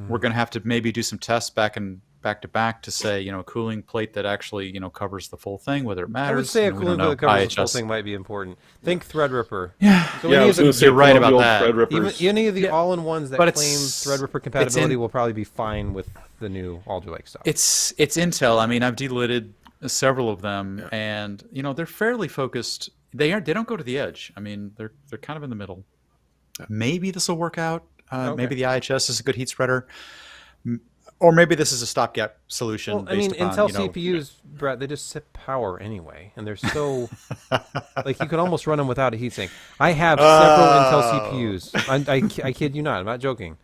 C: We're going to have to maybe do some tests back to back to say, a cooling plate that actually, covers the full thing, whether it matters.
B: I would say a
C: We
B: cooling
C: don't
B: plate that
C: know.
B: covers the whole
C: IHS.
B: thing might be important. Think Threadripper.
C: Yeah.
B: So
D: Yeah, I
B: any
D: was
B: of
D: going
B: the,
D: to say
C: You're right
D: pull out
C: about
D: the old
C: that.
D: Threadrippers.
B: any of the all-in-ones that
C: But
B: claim
C: it's-
B: Threadripper compatibility will probably be fine with the new Alder Lake stuff.
C: It's Intel. I mean, I've delidded several of them, and they're fairly focused. They don't go to the edge. I mean, they're kind of in the middle. Maybe this will work out.
B: Okay.
C: Maybe the IHS is a good heat spreader, or maybe this is a stopgap solution.
B: Well, I mean,
C: based upon,
B: Intel CPUs, Brett, they just sip power anyway, and they're so like you could almost run them without a heatsink. I have several Intel CPUs. I kid you not. I'm not joking.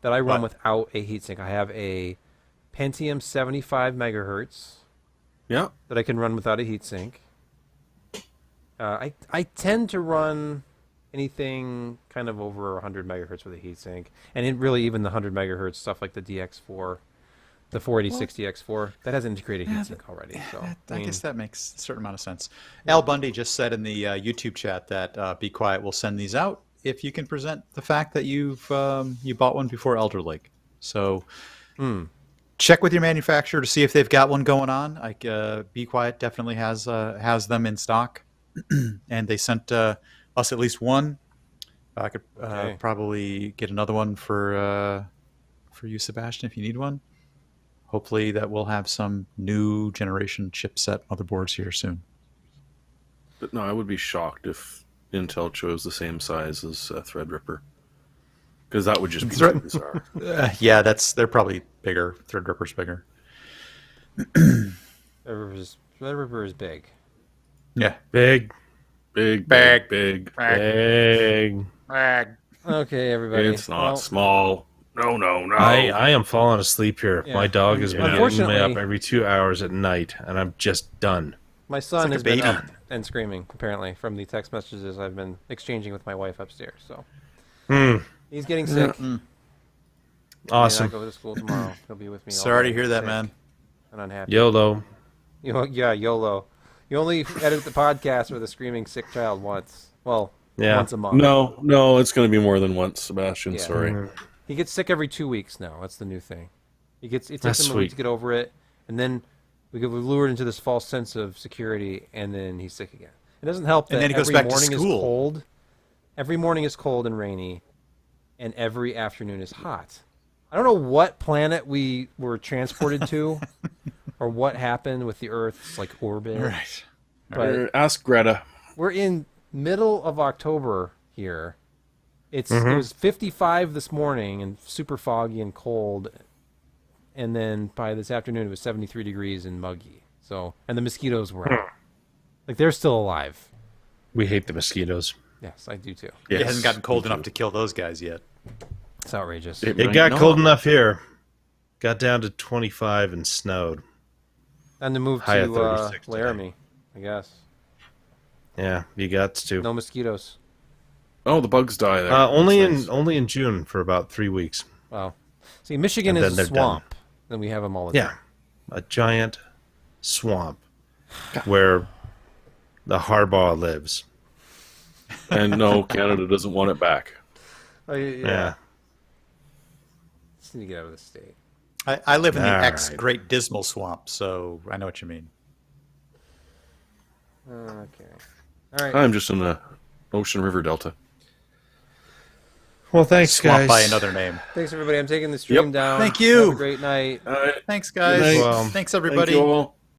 B: That I run
C: What?
B: without a heatsink. I have a Pentium 75 megahertz
D: Yeah.
B: that I can run without a heatsink. I tend to run anything kind of over 100 megahertz with a heatsink, and really even the 100 megahertz stuff like the DX4, the 48060 X4 that has integrated heatsink already. So
C: I guess that makes a certain amount of sense. Al Bundy just said in the YouTube chat that Be Quiet will send these out if you can present the fact that you bought one before Elder Lake. So check with your manufacturer to see if they've got one going on. Like Be Quiet definitely has them in stock, and they sent us at least one. I could probably get another one for you, Sebastian, if you need one. Hopefully that we'll have some new generation chipset motherboards here soon.
D: But no, I would be shocked if Intel chose the same size as Threadripper, because that would just be too bizarre.
C: Yeah, they're probably bigger. Threadripper's bigger.
B: Threadripper is big.
C: Yeah,
A: Big.
D: Big.
A: Big.
B: Okay, everybody.
D: It's not small. No.
A: I am falling asleep here.
B: Yeah.
A: My dog has been getting me
B: Unfortunately-
A: up every 2 hours at night, and I'm just done.
B: My son
C: like a
B: has been
C: baby.
B: up and screaming, apparently, from the text messages I've been exchanging with my wife upstairs. So he's getting sick.
A: Awesome.
B: I go to school tomorrow. He'll be with me. all
C: sorry
B: day,
C: to hear that,
B: sick
C: man.
B: And unhappy.
A: YOLO.
B: Yeah, YOLO. You only edit the podcast with a screaming sick child once. Well,
A: Yeah.
B: once a month.
D: No, it's going to be more than once, Sebastian.
B: Yeah.
D: Sorry.
B: He gets sick every 2 weeks now. That's the new thing. It takes
A: That's
B: him a week
A: sweet.
B: to get over it, and then we get lured into this false sense of security, and then he's sick again. It doesn't help that
C: And then he goes
B: every
C: back to
B: morning is
C: school.
B: cold. Every morning is cold and rainy, and every afternoon is hot. I don't know what planet we were transported to, or what happened with the Earth's orbit.
C: Right.
B: But
D: Ask Greta.
B: we're in middle of October here. It was 55 this morning and super foggy and cold, and then by this afternoon it was 73 degrees and muggy. So, and the mosquitoes were out. They're still alive.
A: We hate the mosquitoes.
B: Yes, I do too.
C: It hasn't gotten cold
D: me
C: enough
D: too.
C: to kill those guys yet.
B: It's outrageous.
D: It
A: It
D: might
A: got
D: not.
A: cold enough here. Got down to 25 and snowed.
B: And to move
A: High at
B: to
A: 36 today.
B: Laramie, I guess.
A: Yeah, you got to.
B: No mosquitoes.
D: Oh, the bugs die there.
A: Only
D: That's nice.
A: only in June for about 3 weeks.
B: Wow. See, Michigan
A: And
B: is
A: then
B: a
A: they're done.
B: swamp. Then we have them all the
A: Yeah,
B: time.
A: a giant swamp where the Harbaugh lives.
D: And no, Canada doesn't want it back.
B: Oh,
A: Yeah.
B: Just need to get out of the state.
C: I live in the
A: All
C: ex
A: right.
C: Great Dismal Swamp, so I know what you mean.
B: Okay. All right.
D: I'm just in the Ocean River Delta.
A: Well, thanks,
C: Swamp
A: guys.
C: by another name.
B: Thanks, everybody. I'm taking the stream
D: Yep.
B: down.
C: Thank you.
B: Have a great night.
C: Thanks, guys.
D: Good
A: night.
C: Thanks, everybody.
D: Thank you all.